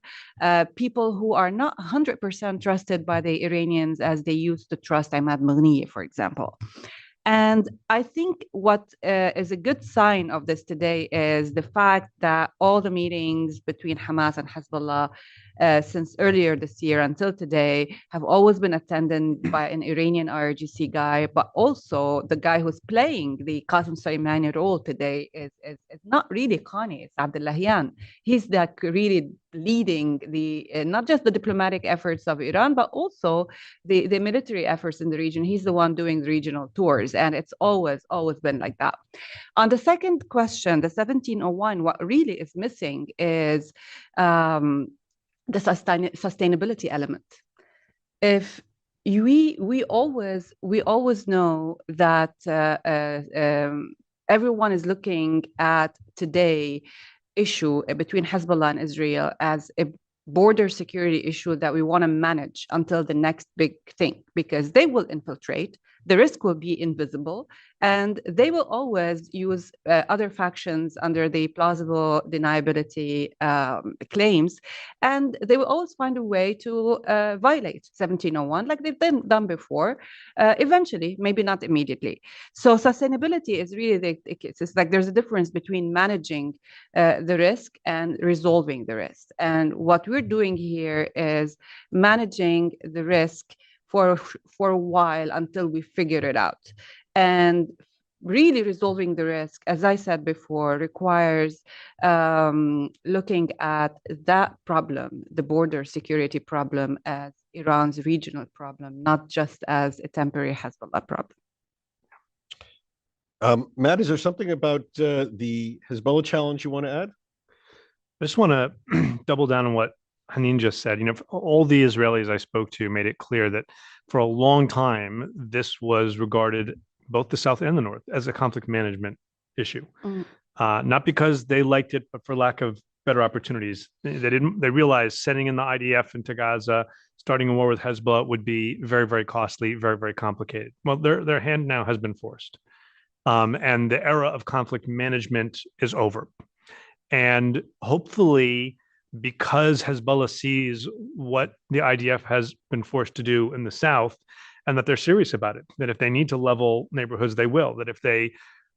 people who are not 100% trusted by the Iranians as they used to trust Imad Maghniye, for example. And I think what is a good sign of this today is the fact that all the meetings between Hamas and Hezbollah since earlier this year until today have always been attended by an Iranian IRGC guy, but also the guy who's playing the Qasem Soleimani role today is not really Khani, it's Abdullahian. He's like really leading the not just the diplomatic efforts of Iran, but also the military efforts in the region. He's the one doing the regional tours, and it's always been like that. On the second question, the 1701, what really is missing is the sustainability element. If we always know that everyone is looking at today issue between Hezbollah and Israel as a border security issue that we want to manage until the next big thing, because they will infiltrate, the risk will be invisible, and they will always use other factions under the plausible deniability claims, and they will always find a way to violate 1701 like they've done before, eventually, maybe not immediately. So sustainability is really it's like there's a difference between managing the risk and resolving the risk. And what we're doing here is managing the risk for a while until we figure it out. And really resolving the risk, as I said before, requires looking at that problem, the border security problem, as Iran's regional problem, not just as a temporary Hezbollah problem. Matt, is there something about the Hezbollah challenge you want to add? I just want to double down on what Hanin just said. You know, all the Israelis I spoke to made it clear that for a long time, this was regarded, both the South and the North, as a conflict management issue. Not because they liked it, but for lack of better opportunities. They realized sending in the IDF into Gaza, starting a war with Hezbollah would be very, very costly, very, very complicated. Well, their hand now has been forced. And the era of conflict management is over. And hopefully, because Hezbollah sees what the IDF has been forced to do in the South, and that they're serious about it, that if they need to level neighborhoods, they will, that if they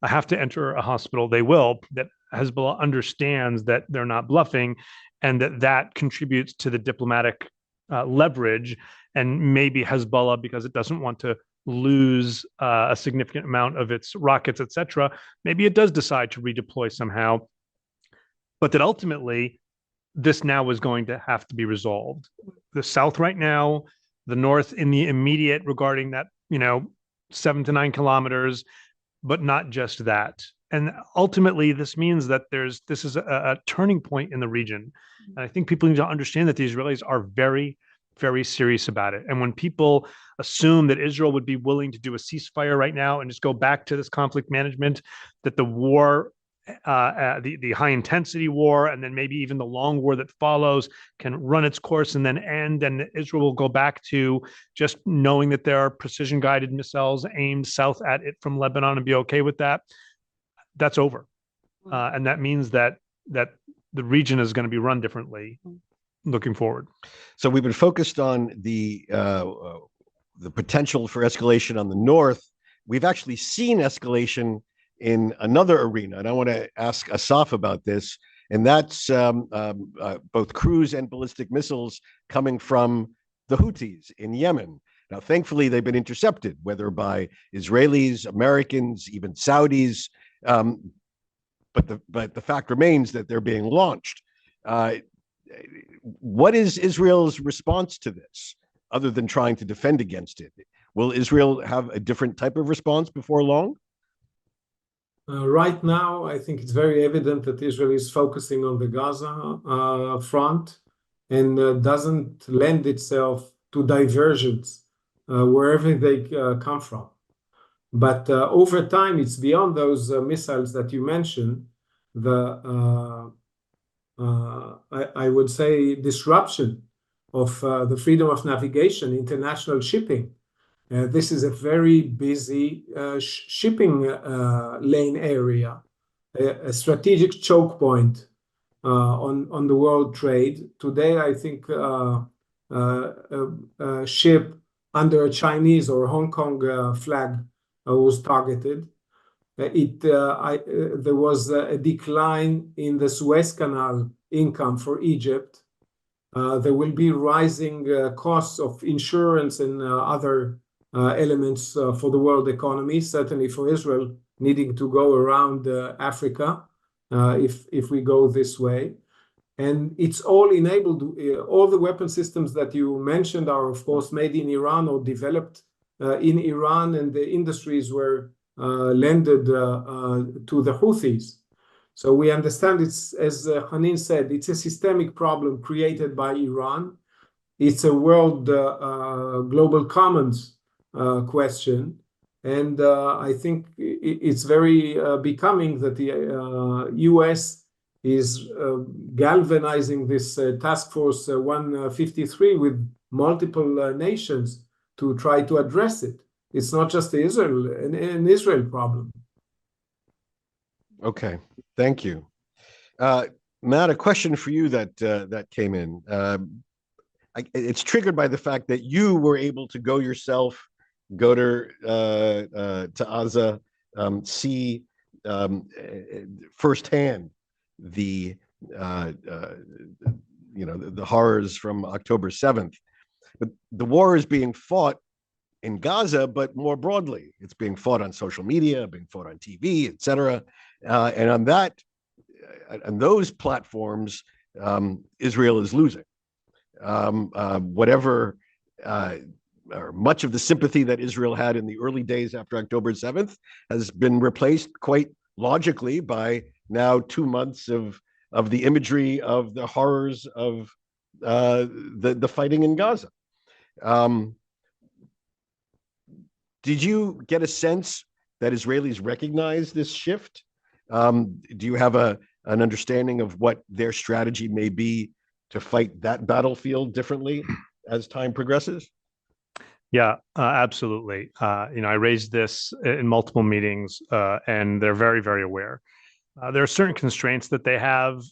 have to enter a hospital, they will, that Hezbollah understands that they're not bluffing, and that contributes to the diplomatic leverage. And maybe Hezbollah, because it doesn't want to lose a significant amount of its rockets, etc., maybe it does decide to redeploy somehow. But that ultimately, this now is going to have to be resolved. The South right now, the North in the immediate regarding that, 7 to 9 kilometers, but not just that. And ultimately, this means that this is a turning point in the region. And I think people need to understand that the Israelis are very, very serious about it. And when people assume that Israel would be willing to do a ceasefire right now and just go back to this conflict management, that the war, the high intensity war, and then maybe even the long war that follows can run its course and then end, and Israel will go back to just knowing that there are precision guided missiles aimed south at it from Lebanon and be okay with that. That's over. And that means that the region is going to be run differently looking forward. So we've been focused on the potential for escalation on the north. We've actually seen escalation in another arena, and I want to ask Asaf about this, and that's both cruise and ballistic missiles coming from the Houthis in Yemen. Now, thankfully, they've been intercepted, whether by Israelis, Americans, even Saudis, but the fact remains that they're being launched. What is Israel's response to this, other than trying to defend against it? Will Israel have a different type of response before long? Right now, I think it's very evident that Israel is focusing on the Gaza front. and doesn't lend itself to diversions wherever they come from. But over time, it's beyond those missiles that you mentioned, I would say, disruption of the freedom of navigation, international shipping. This is a very busy shipping lane area, a strategic choke point on the world trade. Today, I think a ship under a Chinese or Hong Kong flag was targeted. There was a decline in the Suez Canal income for Egypt. There will be rising costs of insurance and other elements for the world economy, certainly for Israel, needing to go around Africa if we go this way. And it's all enabled, all the weapon systems that you mentioned are, of course, made in Iran or developed in Iran, and the industries were lended to the Houthis. So we understand it's, as Hanin said, it's a systemic problem created by Iran. It's a world global commons question. And I think it's very becoming that the US is galvanizing this task force 153 with multiple nations to try to address it. It's not just an Israel problem. Okay, thank you. Matt, a question for you that came in. It's triggered by the fact that you were able to go yourself, go to Gaza, see firsthand the horrors from October 7th. But the war is being fought in Gaza, but more broadly, it's being fought on social media, being fought on TV, et cetera. And on those platforms, Israel is losing. Whatever, or much of the sympathy that Israel had in the early days after October 7th has been replaced quite logically by now 2 months of the imagery of the horrors of the fighting in Gaza. Did you get a sense that Israelis recognize this shift? Do you have an understanding of what their strategy may be to fight that battlefield differently as time progresses? Yeah, absolutely. I raised this in multiple meetings, and they're very, very aware. There are certain constraints that they have.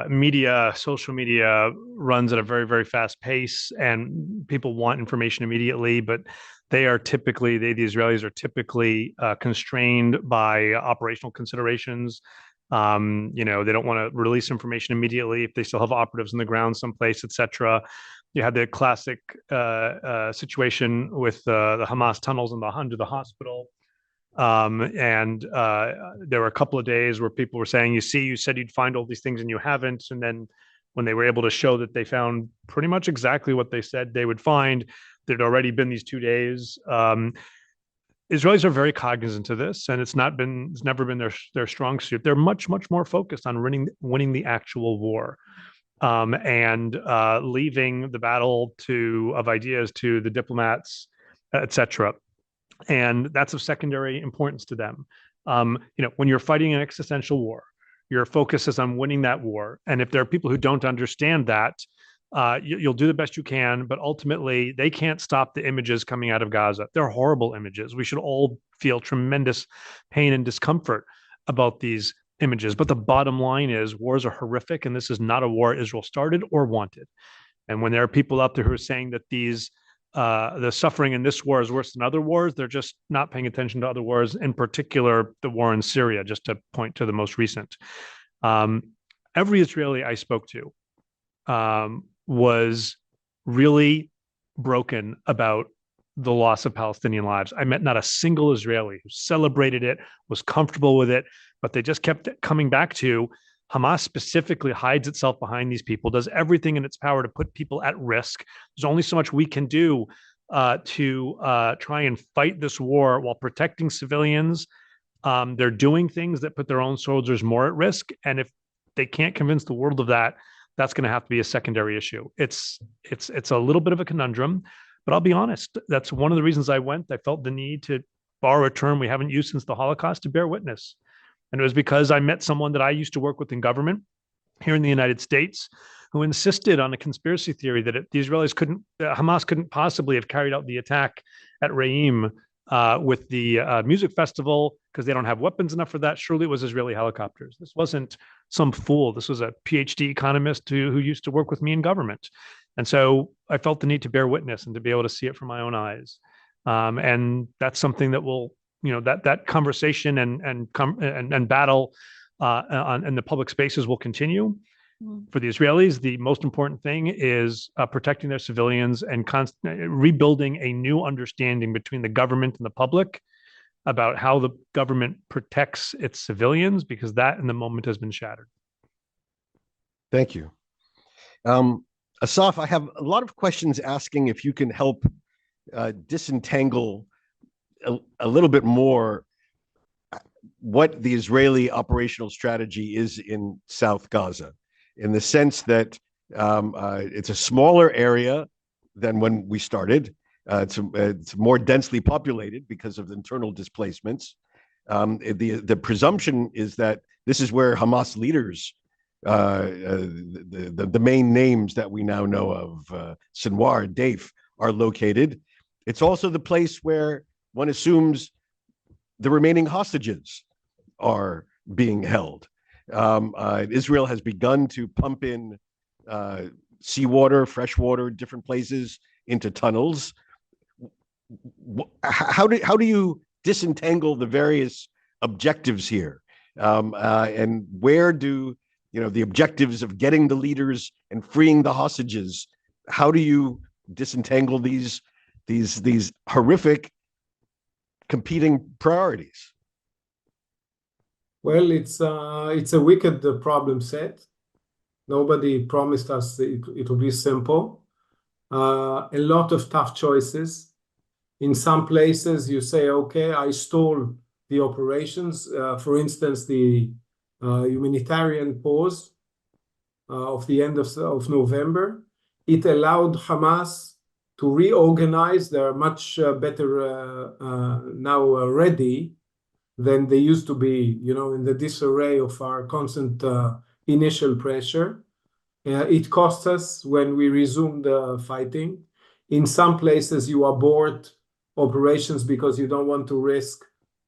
Media, social media runs at a very, very fast pace, and people want information immediately, but the Israelis are typically constrained by operational considerations. They don't want to release information immediately if they still have operatives on the ground someplace, etc. You had the classic situation with the Hamas tunnels under the hospital. And there were a couple of days where people were saying, you said you'd find all these things and you haven't. And then when they were able to show that they found pretty much exactly what they said they would find, there'd already been these 2 days. Israelis are very cognizant of this, and it's never been their strong suit. They're much, much more focused on winning the actual war. And leaving the battle of ideas to the diplomats, etc. And that's of secondary importance to them. When you're fighting an existential war, your focus is on winning that war. And if there are people who don't understand that, you'll do the best you can, but ultimately they can't stop the images coming out of Gaza. They're horrible images. We should all feel tremendous pain and discomfort about these images. But the bottom line is wars are horrific, and this is not a war Israel started or wanted. And when there are people out there who are saying that the suffering in this war is worse than other wars, they're just not paying attention to other wars, in particular the war in Syria, just to point to the most recent. Every Israeli I spoke to was really broken about the loss of Palestinian lives. I met not a single Israeli who celebrated it, was comfortable with it, but they just kept coming back to Hamas specifically hides itself behind these people, does everything in its power to put people at risk. There's only so much we can do to try and fight this war while protecting civilians. They're doing things that put their own soldiers more at risk. And if they can't convince the world of that, that's going to have to be a secondary issue. It's a little bit of a conundrum, but I'll be honest. That's one of the reasons I went. I felt the need to borrow a term we haven't used since the Holocaust, to bear witness. And it was because I met someone that I used to work with in government here in the United States, who insisted on a conspiracy theory that the Israelis Hamas couldn't possibly have carried out the attack at Re'im with the music festival because they don't have weapons enough for that. Surely it was Israeli helicopters. This wasn't some fool. This was a PhD economist who used to work with me in government. And so I felt the need to bear witness and to be able to see it from my own eyes. And that's something that will, that conversation and battle in the public spaces will continue. For the Israelis, the most important thing is protecting their civilians and rebuilding a new understanding between the government and the public about how the government protects its civilians, because that in the moment has been shattered. Thank you. Asaf, I have a lot of questions asking if you can help disentangle a little bit more what the Israeli operational strategy is in South Gaza, in the sense that it's a smaller area than when we started. It's more densely populated because of the internal displacements. The presumption is that this is where Hamas leaders, the main names that we now know of, Sinwar, Deif, are located. It's also the place where one assumes the remaining hostages are being held. Israel has begun to pump in seawater, fresh water, different places into tunnels. How do you disentangle the various objectives here? And where do the objectives of getting the leaders and freeing the hostages? How do you disentangle these horrific competing priorities? Well, it's a wicked problem set. Nobody promised us it would be simple. A lot of tough choices. In some places, you say, okay, I stole the operations. For instance, the humanitarian pause of the end of November. It allowed Hamas to reorganize. They're much better now ready than they used to be, in the disarray of our constant initial pressure. It cost us when we resumed fighting. In some places, you abort operations because you don't want to risk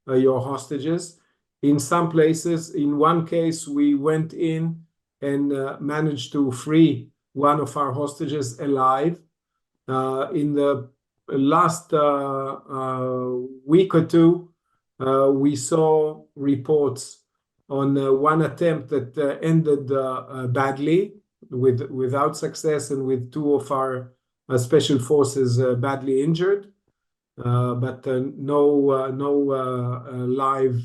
your hostages. In some places, in one case, we went in and managed to free one of our hostages alive. In the last week or two, we saw reports on one attempt that ended badly, without success, and with two of our special forces badly injured, but no live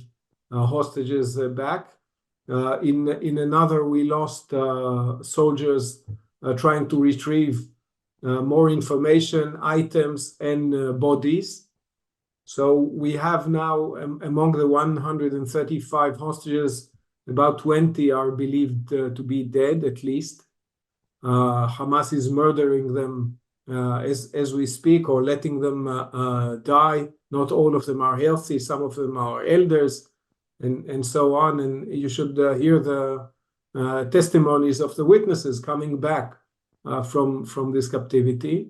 hostages back. In another, we lost soldiers trying to retrieve more information, items, and bodies. So we have now, among the 135 hostages, about 20 are believed to be dead, at least. Hamas is murdering them as we speak, or letting them die. Not all of them are healthy. Some of them are elders, and so on. And you should hear the testimonies of the witnesses coming back from this captivity.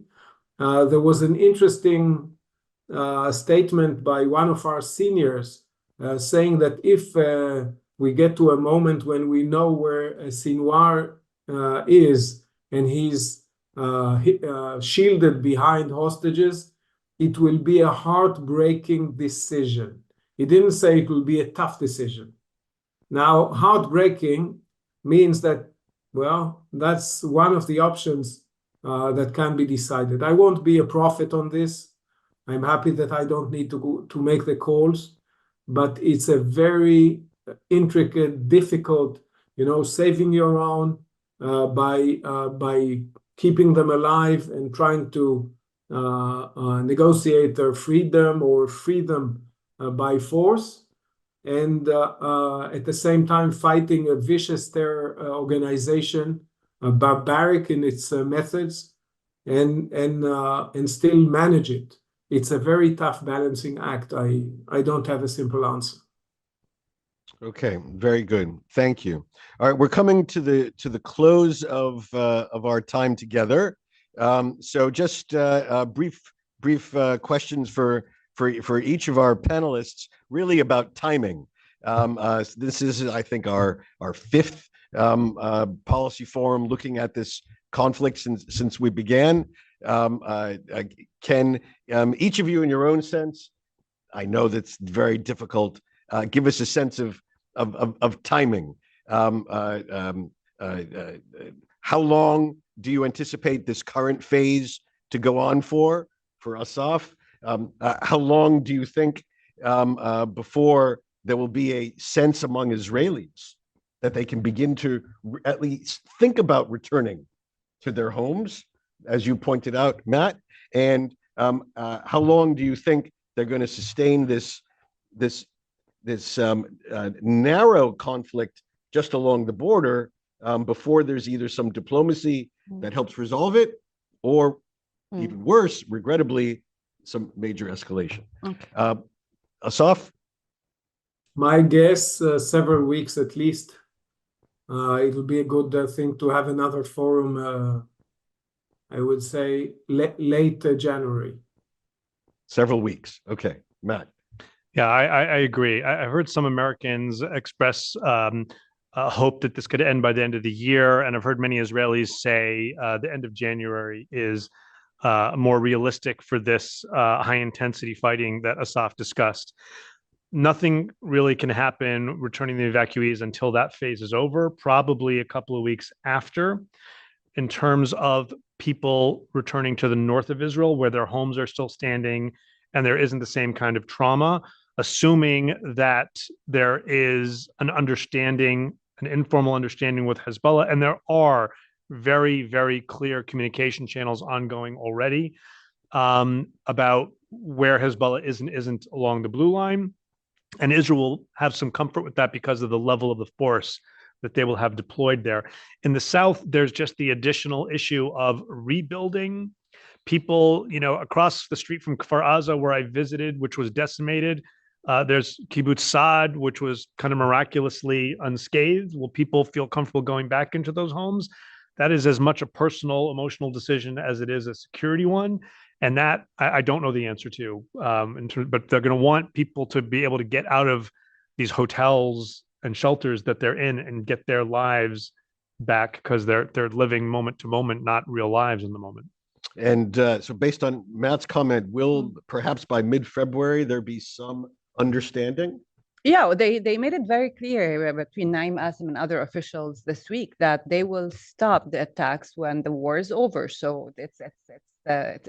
There was an interesting statement by one of our seniors saying that if we get to a moment when we know where Sinwar is and he's shielded behind hostages, it will be a heartbreaking decision. He didn't say it will be a tough decision. Now, heartbreaking means that, well, that's one of the options that can be decided. I won't be a prophet on this. I'm happy that I don't need to make the calls, but it's a very intricate, difficult, saving your own by keeping them alive and trying to negotiate their freedom or free them by force, and at the same time fighting a vicious terror organization barbaric in its methods, and still manage it. It's a very tough balancing act. I don't have a simple answer. Okay, very good. Thank you. All right, we're coming to the close of our time together. So just brief questions for each of our panelists, really about timing. This is, I think, our fifth policy forum looking at this conflict since we began. Can each of you, in your own sense, I know that's very difficult, give us a sense of timing? How long do you anticipate this current phase to go on for Asaf? How long do you think before there will be a sense among Israelis that they can begin to at least think about returning to their homes, as you pointed out, Matt? And how long do you think they're going to sustain this narrow conflict just along the border before there's either some diplomacy that helps resolve it, or even worse, regrettably, some major escalation? Okay. Asaf? My guess, several weeks at least. It will be a good thing to have another forum, I would say late January. Several weeks. Okay. Matt? Yeah, I agree. I heard some Americans express hope that this could end by the end of the year, and I've heard many Israelis say the end of January is more realistic for this high-intensity fighting that Asaf discussed. Nothing really can happen returning the evacuees until that phase is over, probably a couple of weeks after. In terms of people returning to the north of Israel, where their homes are still standing and there isn't the same kind of trauma, assuming that there is an understanding, an informal understanding with Hezbollah, and there are very, very clear communication channels ongoing already about where Hezbollah is and isn't along the blue line. And Israel will have some comfort with that because of the level of the force that they will have deployed there. In the south, there's just the additional issue of rebuilding. People, across the street from Kfar Aza, where I visited, which was decimated, there's Kibbutz Saad, which was kind of miraculously unscathed. Will people feel comfortable going back into those homes? That is as much a personal, emotional decision as it is a security one. And that I don't know the answer to, but they're going to want people to be able to get out of these hotels and shelters that they're in and get their lives back, because they're living moment to moment, not real lives in the moment. And so based on Matt's comment, will perhaps by mid-February there be some understanding? Yeah, they made it very clear between Naim Qassem and other officials this week that they will stop the attacks when the war is over. So it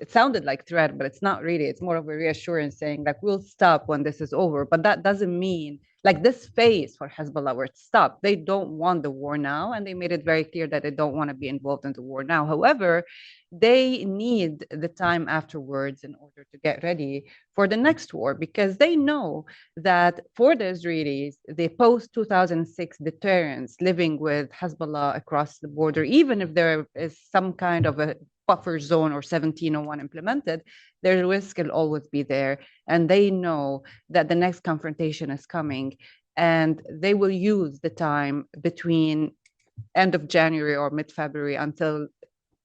sounded like threat, but it's not really. It's more of a reassurance saying like, we'll stop when this is over. But that doesn't mean like this phase for Hezbollah where it stopped. They don't want the war now, and they made it very clear that they don't want to be involved in the war now. However, they need the time afterwards in order to get ready for the next war, because they know that for the Israelis, the post-2006 deterrence living with Hezbollah across the border, even if there is some kind of a buffer zone or 1701 implemented, their risk will always be there. And they know that the next confrontation is coming, and they will use the time between end of January or mid-February until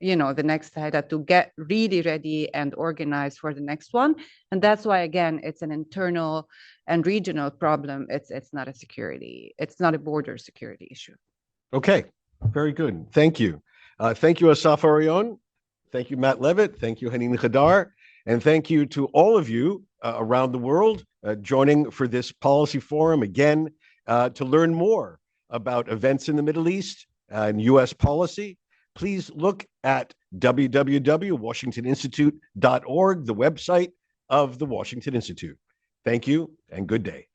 the next Sahada to get really ready and organized for the next one. And that's why, again, it's an internal and regional problem. It's not a border security issue. Okay, very good. Thank you. Thank you, Asaf Arion. Thank you, Matt Levitt. Thank you, Hanin Khadar. And thank you to all of you around the world joining for this policy forum again to learn more about events in the Middle East and U.S. policy. Please look at www.washingtoninstitute.org, the website of the Washington Institute. Thank you and good day.